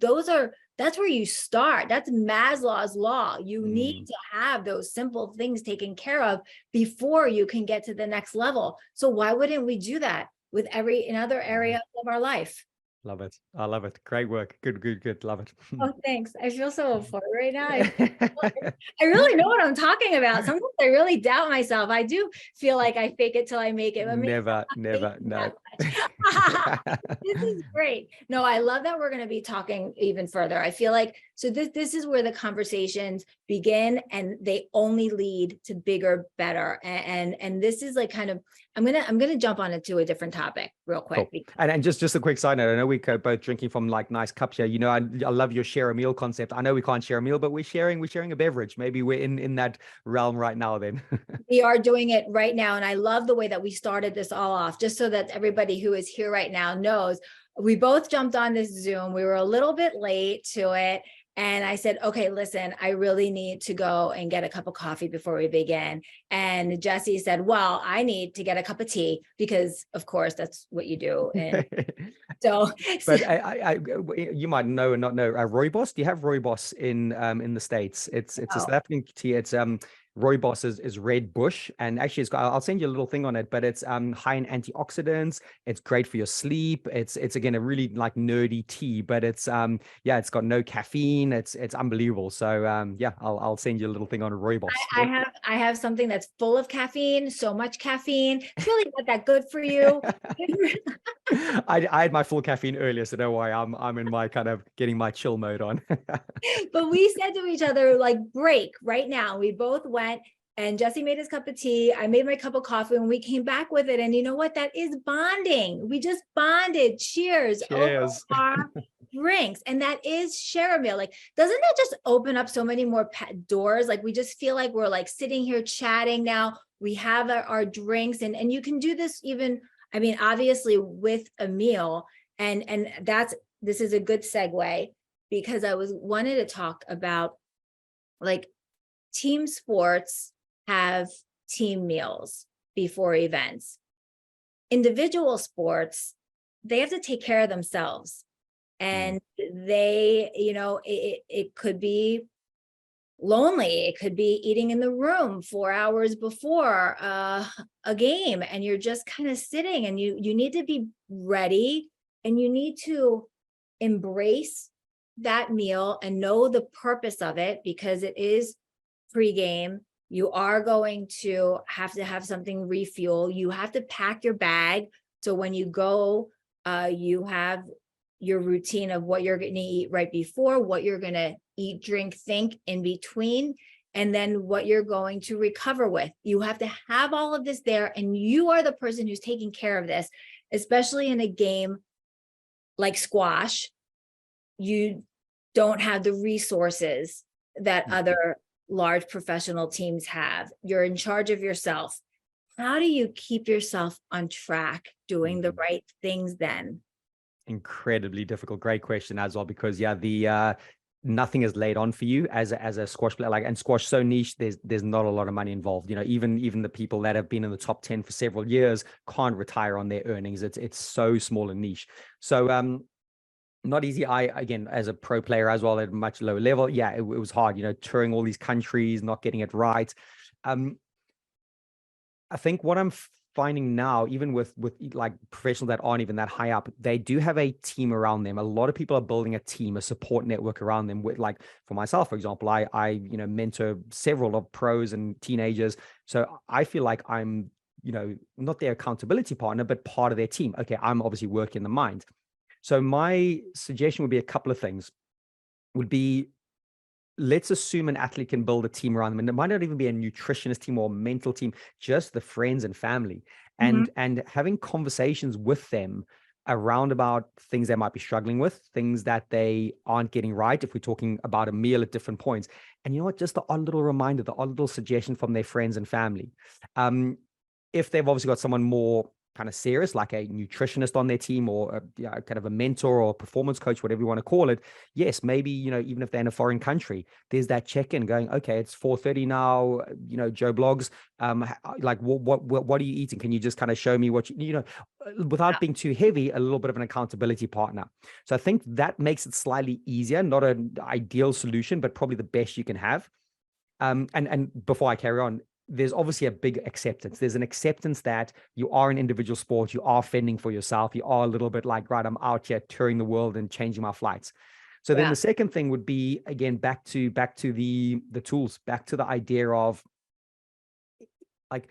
that's where you start. That's Maslow's law. You need to have those simple things taken care of before you can get to the next level. So why wouldn't we do that with in other areas of our life? Love it. I love it. Great work. Good. Love it. Oh, thanks. I feel so full right now. I really know what I'm talking about. Sometimes I really doubt myself. I do feel like I fake it till I make it. But Never, no. This is great. No, I love that we're going to be talking even further. I feel like, so this is where the conversations begin, and they only lead to bigger, better. And this is like kind of, I'm gonna jump on it to a different topic real quick. Cool. And just a quick side note, I know we are both drinking from like nice cups here. You know, I love your share a meal concept. I know we can't share a meal, but we're sharing a beverage. Maybe we're in that realm right now then. We are doing it right now. And I love the way that we started this all off, just so that everybody who is here right now knows. We both jumped on this Zoom. We were a little bit late to it. And I said, okay, listen, I really need to go and get a cup of coffee before we begin. And Jesse said, well, I need to get a cup of tea, because of course that's what you do. And so, but you might know and not know Rooibos. Do you have Rooibos in the States? It's a South African tea. It's Rooibos is red bush, and actually I'll send you a little thing on it, but it's high in antioxidants. It's great for your sleep. It's again a really like nerdy tea, but it's it's got no caffeine. It's unbelievable. So yeah, I'll send you a little thing on Rooibos. I have something that's full of caffeine, so much caffeine. It's really not that good for you. I had my full caffeine earlier, so don't worry. I'm in my kind of getting my chill mode on. But we said to each other, like, break right now. We both went, and Jesse made his cup of tea. I made my cup of coffee, and we came back with it. And you know what? That is bonding. We just bonded. Cheers. Over our drinks. And that is share a meal. Like, doesn't that just open up so many more doors? Like, we just feel like we're like sitting here chatting now. We have our drinks, and you can do this even, I mean, obviously with a meal. And this is a good segue, because I wanted to talk about, like, team sports have team meals before events. Individual sports, they have to take care of themselves. And they, you know, it could be lonely. It could be eating in the room 4 hours before a game, and you're just kind of sitting, and you need to be ready, and you need to embrace that meal and know the purpose of it, because it is pregame. You are going to have something refuel. You have to pack your bag, so when you go, you have your routine of what you're going to eat right before, what you're going to eat, drink, think in between, and then what you're going to recover with. You have to have all of this there, and you are the person who's taking care of this, especially in a game like squash. You don't have the resources that other large professional teams have. You're in charge of yourself. How do you keep yourself on track doing the right things then? Incredibly difficult. Great question as well, because the nothing is laid on for you as a squash player. Like, and squash so niche, there's not a lot of money involved. You know, even the people that have been in the top 10 for several years can't retire on their earnings. It's so small and niche. So not easy. Again, as a pro player as well, at a much lower level, it was hard, you know, touring all these countries, not getting it right. I think what I'm finding now, even with like professionals that aren't even that high up, they do have a team around them. A lot of people are building a team, a support network around them. With, like, for myself, for example, I mentor several of pros and teenagers. So I feel like I'm, not their accountability partner, but part of their team. Okay, I'm obviously working the mind. So my suggestion would be a couple of things. Would be, let's assume an athlete can build a team around them, and it might not even be a nutritionist team or a mental team, just the friends and family, and having conversations with them around about things they might be struggling with, things that they aren't getting right. If we're talking about a meal at different points, and just the odd little reminder, the odd little suggestion from their friends and family. If they've obviously got someone more kind of serious, like a nutritionist on their team, or kind of a mentor or a performance coach, whatever you want to call it. Yes, maybe, even if they're in a foreign country, there's that check-in going, okay, it's 4:30 now, Joe Blogs, like what are you eating? Can you just kind of show me what without being too heavy, a little bit of an accountability partner. So I think that makes it slightly easier, not an ideal solution, but probably the best you can have. And before I carry on, there's obviously a big acceptance. There's an acceptance that you are an individual sport. You are fending for yourself. You are a little bit like, right, I'm out here touring the world and changing my flights. So then the second thing would be, again, back to the tools, back to the idea of, like,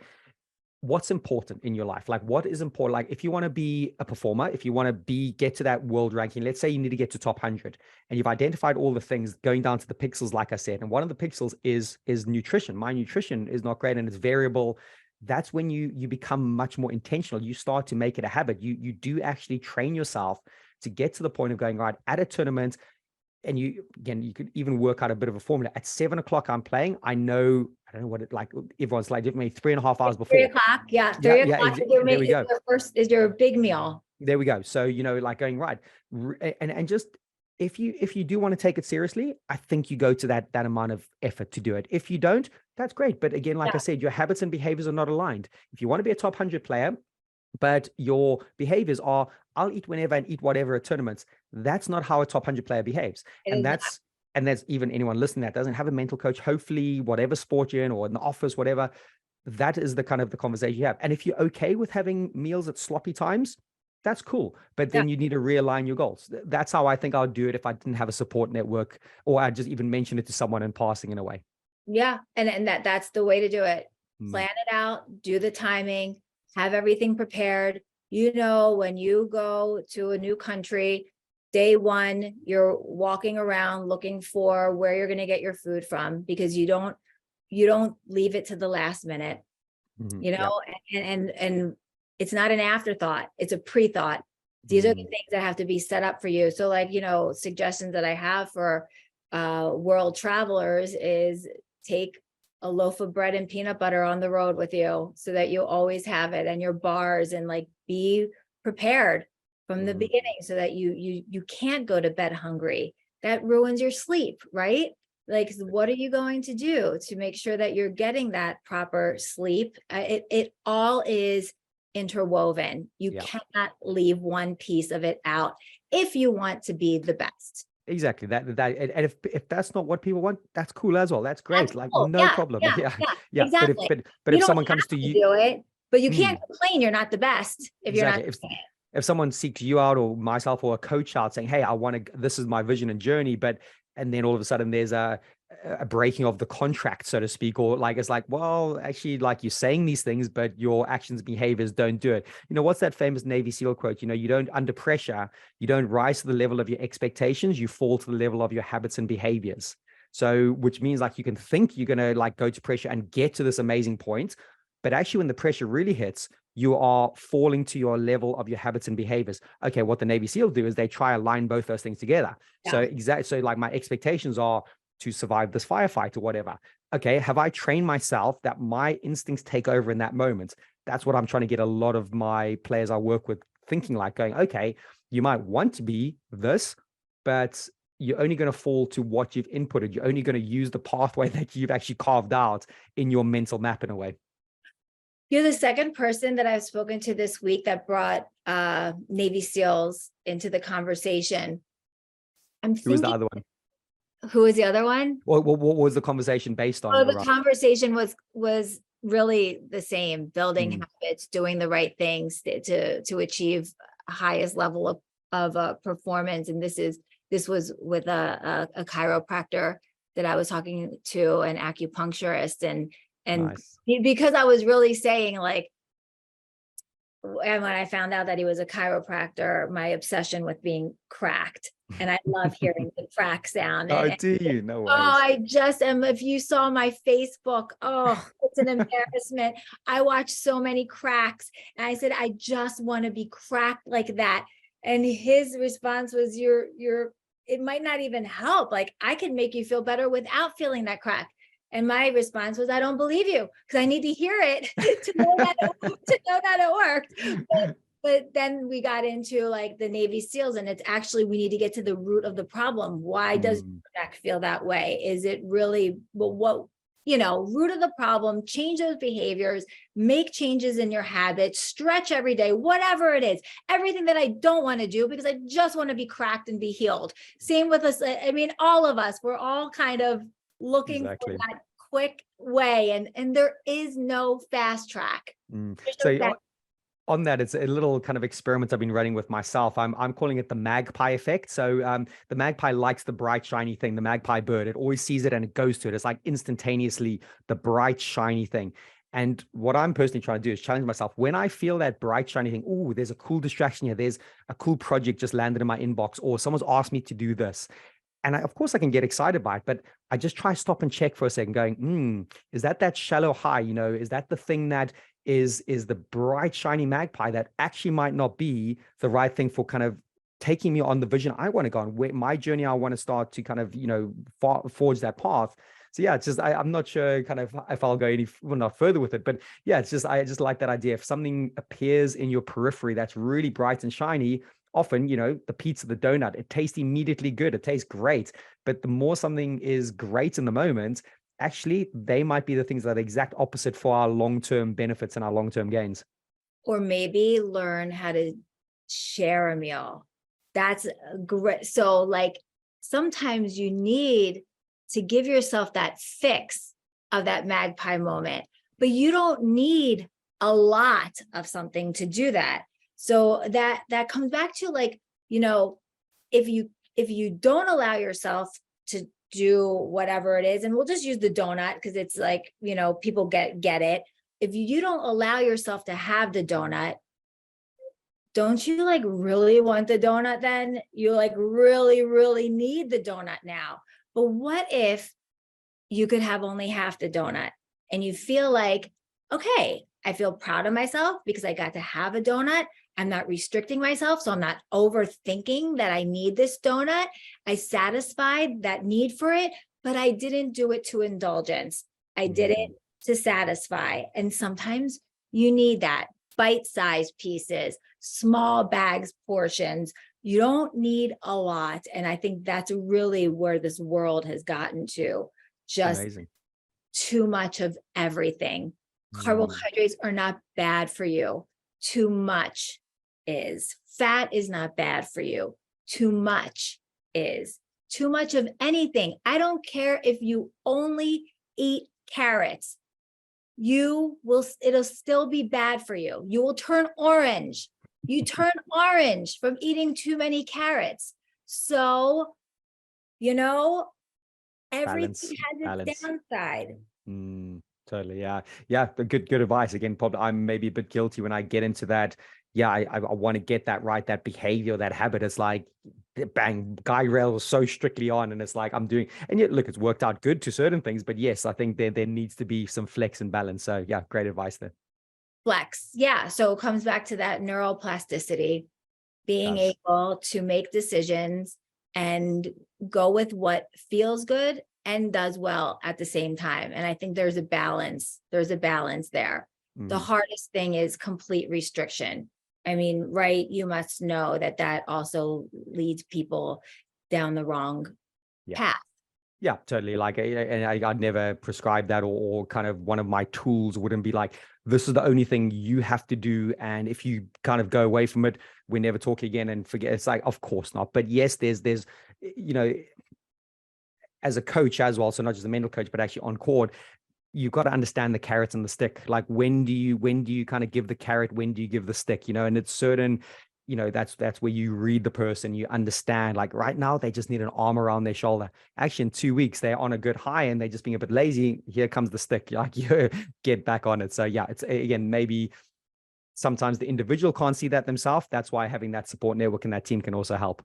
what's important in your life. Like, what is important? Like, if you want to be a performer, if you want to get to that world ranking, let's say you need to get to top 100, and you've identified all the things going down to the pixels, like I said, and one of the pixels is nutrition. My nutrition is not great and it's variable. That's when you become much more intentional. You start to make it a habit. You do actually train yourself to get to the point of going, right, at a tournament. And you could even work out a bit of a formula. At 7 o'clock, I'm playing. I don't know what it like. Everyone's like, give me 3.5 hours before. 3 o'clock. Yeah. 3 o'clock there we go. Is your big meal. There we go. So, like going right. And just, if you do want to take it seriously, I think you go to that amount of effort to do it. If you don't, that's great. But again, like I said, your habits and behaviors are not aligned. If you want to be a top 100 player, but your behaviors are, I'll eat whenever and eat whatever at tournaments, that's not how a top 100 player behaves. And that's even anyone listening that doesn't have a mental coach, hopefully, whatever sport you're in or in the office, whatever, that is the kind of the conversation you have. And if you're okay with having meals at sloppy times, that's cool. But then you need to realign your goals. That's how I think I would do it if I didn't have a support network, or I just even mention it to someone in passing in a way. Yeah. And that's the way to do it. Plan it out, do the timing, have everything prepared. When you go to a new country, day one, you're walking around looking for where you're going to get your food from, because you don't leave it to the last minute, and it's not an afterthought. It's a pre-thought. These are the things that have to be set up for you. So like, suggestions that I have for world travelers is take a loaf of bread and peanut butter on the road with you, so that you always have it, and your bars, and like be prepared from the beginning, so that you can't go to bed hungry. That ruins your sleep, right? Like, what are you going to do to make sure that you're getting that proper sleep? It all is interwoven. You cannot leave one piece of it out if you want to be the best. Exactly. That and if that's not what people want, that's cool as well. That's great. That's cool. No problem. Yeah. Exactly. But if someone comes to you, do it, but you can't complain you're not the best if you're not. If someone seeks you out, or myself, or a coach out saying, hey, this is my vision and journey, and then all of a sudden there's a breaking of the contract, so to speak, or like, it's like, well, actually, like, you're saying these things, but your actions, behaviors don't do it. What's that famous Navy SEAL quote? You don't, under pressure, you don't rise to the level of your expectations, you fall to the level of your habits and behaviors. So, which means, like, you can think you're going to like go to pressure and get to this amazing point, but actually when the pressure really hits, you are falling to your level of your habits and behaviors. Okay, what the Navy SEAL do is they try to align both those things together. So like, my expectations are to survive this firefight or whatever. Okay, have I trained myself that my instincts take over in that moment? That's what I'm trying to get a lot of my players I work with thinking, like, going, okay, you might want to be this, but you're only going to fall to what you've inputted. You're only going to use the pathway that you've actually carved out in your mental map in a way. You're the second person that I've spoken to this week that brought Navy SEALs into the conversation. Who was the other one? Who was the other one? What was the conversation based on? Oh, the conversation was really the same, building Mm, habits, doing the right things to achieve highest level of performance. And this was with a chiropractor that I was talking to, an acupuncturist, and nice. because I was really saying like, and when I found out that he was a chiropractor, my obsession with being cracked, and I love hearing the crack sound. Oh, And do you? No oh, worries. I just am. If you saw my Facebook, oh, it's an embarrassment. I watched so many cracks, and I said, I just want to be cracked like that. And his response was, it might not even help. Like, I can make you feel better without feeling that crack. And my response was, I don't believe you, because I need to hear it to know that it worked. But then we got into like the Navy SEALs, and it's actually, we need to get to the root of the problem. Why does Mm, your neck feel that way? Is it really, well, root of the problem, change those behaviors, make changes in your habits, stretch every day, whatever it is, everything that I don't want to do because I just want to be cracked and be healed. Same with us. I mean, all of us, we're all kind of looking for exactly. that quick way, and there is no fast track. Mm. There's no So fast. on that, it's a little kind of experiment I've been running with myself. I'm calling it the magpie effect. So the magpie likes the bright, shiny thing, the magpie bird. It always sees it and it goes to it. It's like instantaneously the bright, shiny thing. And what I'm personally trying to do is challenge myself. When I feel that bright, shiny thing, oh, there's a cool distraction here. There's a cool project just landed in my inbox, or someone's asked me to do this. And of course I can get excited by it, but I just try to stop and check for a second going, is that shallow high, is that the thing that is the bright, shiny magpie that actually might not be the right thing for kind of taking me on the vision I want to go on, where my journey, I want to start to kind of, forge that path. So yeah, it's just, I'm not sure kind of if I'll go not further with it, but yeah, I just like that idea. If something appears in your periphery that's really bright and shiny, often, the pizza, the donut, it tastes immediately good. It tastes great. But the more something is great in the moment, actually, they might be the things that are the exact opposite for our long-term benefits and our long-term gains. Or maybe learn how to share a meal. That's great. So like, sometimes you need to give yourself that fix of that magpie moment, but you don't need a lot of something to do that. So that comes back to like, if you don't allow yourself to do whatever it is, and we'll just use the donut because it's like, people get it. If you don't allow yourself to have the donut, don't you like really want the donut then? You like really, really need the donut now. But what if you could have only half the donut and you feel like, okay, I feel proud of myself because I got to have a donut. I'm not restricting myself, so I'm not overthinking that I need this donut. I satisfied that need for it, but I didn't do it to indulgence. I did it to satisfy. And sometimes you need that bite-sized pieces, small bags, portions. You don't need a lot. And I think that's really where this world has gotten to. Just Amazing. too much of everything. Carbohydrates are not bad for you. Too much is. Fat is not bad for you. Too much is. Too much of anything. I don't care if you only eat carrots. It'll still be bad for you. You will turn orange. You turn orange from eating too many carrots. So, everything has its downside. Totally. Yeah. Yeah. Good advice. Again, probably I'm maybe a bit guilty when I get into that. Yeah. I want to get that right. That behavior, that habit. It's like, bang, guy rail so strictly on. And it's like, I'm doing, and yet look, it's worked out good to certain things, but yes, I think there needs to be some flex and balance. So yeah, great advice there. Flex. Yeah. So it comes back to that neuroplasticity, being able to make decisions and go with what feels good and does well at the same time. And I think there's a balance. There's a balance there. The hardest thing is complete restriction. I mean, right, you must know that also leads people down the wrong path. Yeah, totally. Like, I'd never prescribe that, or kind of one of my tools wouldn't be like, this is the only thing you have to do. And if you kind of go away from it, we never talk again and forget. It's like, of course not. But yes, there's, as a coach as well, so not just a mental coach, but actually on court, you've got to understand the carrot and the stick. Like when do you kind of give the carrot? When do you give the stick? And it's certain, that's where you read the person, you understand, like right now, they just need an arm around their shoulder. Actually, in 2 weeks, they're on a good high and they're just being a bit lazy. Here comes the stick. Like you get back on it. So yeah, it's again, maybe sometimes the individual can't see that themselves. That's why having that support network and that team can also help.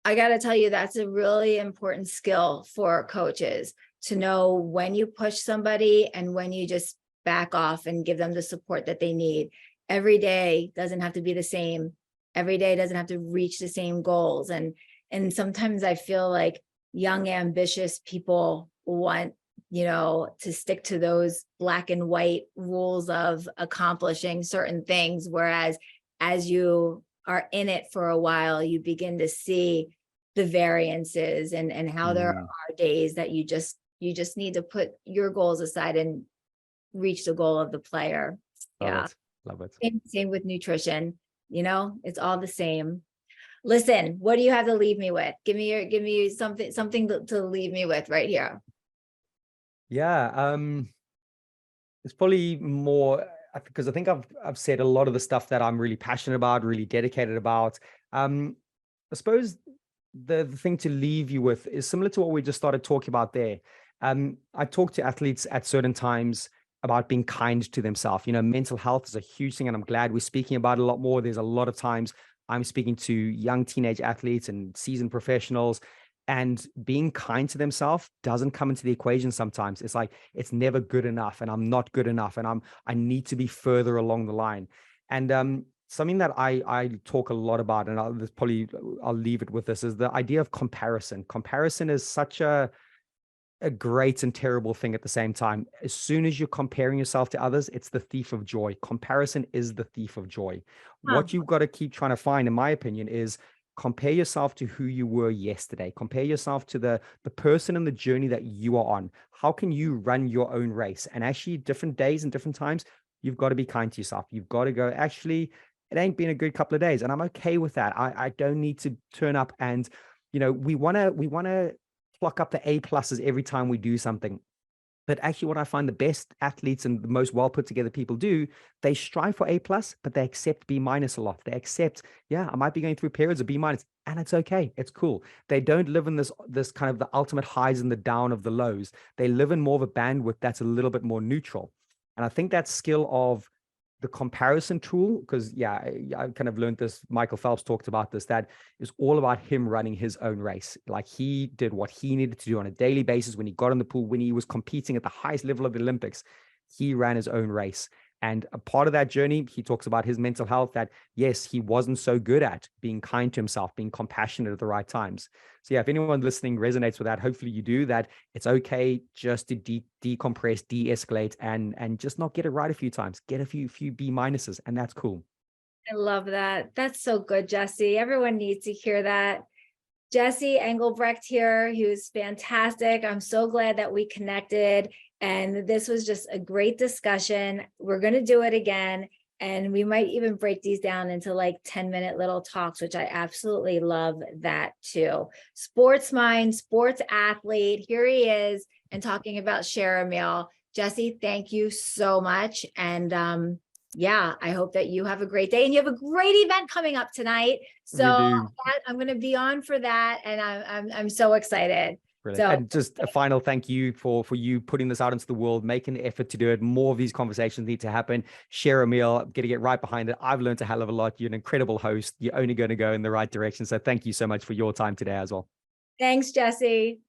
I got to tell you, that's a really important skill for coaches, to know when you push somebody and when you just back off and give them the support that they need. Every day doesn't have to be the same. Every day doesn't have to reach the same goals. And sometimes I feel like young, ambitious people want, to stick to those black and white rules of accomplishing certain things. Whereas as you are in it for a while, you begin to see the variances and how there are days that you just need to put your goals aside and reach the goal of the player. Yeah. Love it. Same with nutrition. It's all the same. Listen, what do you have to leave me with? Give me something to leave me with right here. Yeah. It's probably more because I think I've said a lot of the stuff that I'm really passionate about, really dedicated about. I suppose the thing to leave you with is similar to what we just started talking about there. I talk to athletes at certain times about being kind to themselves. Mental health is a huge thing, and I'm glad we're speaking about it a lot more. There's a lot of times I'm speaking to young teenage athletes and seasoned professionals, and being kind to themselves doesn't come into the equation sometimes. It's like, it's never good enough, and I'm not good enough, and I need to be further along the line. And something that I talk a lot about, and I'll leave it with this, is the idea of comparison. Comparison is such a great and terrible thing at the same time. As soon as you're comparing yourself to others, it's the thief of joy. Comparison is the thief of joy. What you've got to keep trying to find, in my opinion, is compare yourself to who you were yesterday. Compare yourself to the person and the journey that you are on. How can you run your own race? And actually, different days and different times, you've got to be kind to yourself. You've got to go, actually, it ain't been a good couple of days, and I'm okay with that. I don't need to turn up and, we want to pluck up the A pluses every time we do something. But actually, what I find the best athletes and the most well put together people do, they strive for A plus, but they accept B minus a lot. They accept, yeah, I might be going through periods of B minus, and it's okay. It's cool. They don't live in this kind of the ultimate highs and the down of the lows. They live in more of a bandwidth that's a little bit more neutral. And I think that skill of the comparison tool, because I kind of learned this, Michael Phelps talked about this, that is all about him running his own race. Like, he did what he needed to do on a daily basis. When he got in the pool, when he was competing at the highest level of the Olympics, he ran his own race. And a part of that journey, he talks about his mental health, that yes, he wasn't so good at being kind to himself, being compassionate at the right times. So yeah, if anyone listening resonates with that, hopefully you do, that it's okay just to decompress, de-escalate, and just not get it right a few times. Get a few B minuses, and that's cool. I love that. That's so good, Jesse. Everyone needs to hear that. Jesse Engelbrecht here. He was fantastic. I'm so glad that we connected. And this was just a great discussion. We're going to do it again. And we might even break these down into like 10-minute little talks, which I absolutely love that too. SportMind, sports athlete. Here he is, and talking about share a meal. Jesse, thank you so much. And I hope that you have a great day, and you have a great event coming up tonight. So I'm going to be on for that. And I'm so excited. Brilliant. So, and just a final thank you for you putting this out into the world, making the effort to do it. More of these conversations need to happen. Share a meal, getting it right behind it. I've learned a hell of a lot. You're an incredible host. You're only going to go in the right direction. So thank you so much for your time today as well. Thanks, Jesse.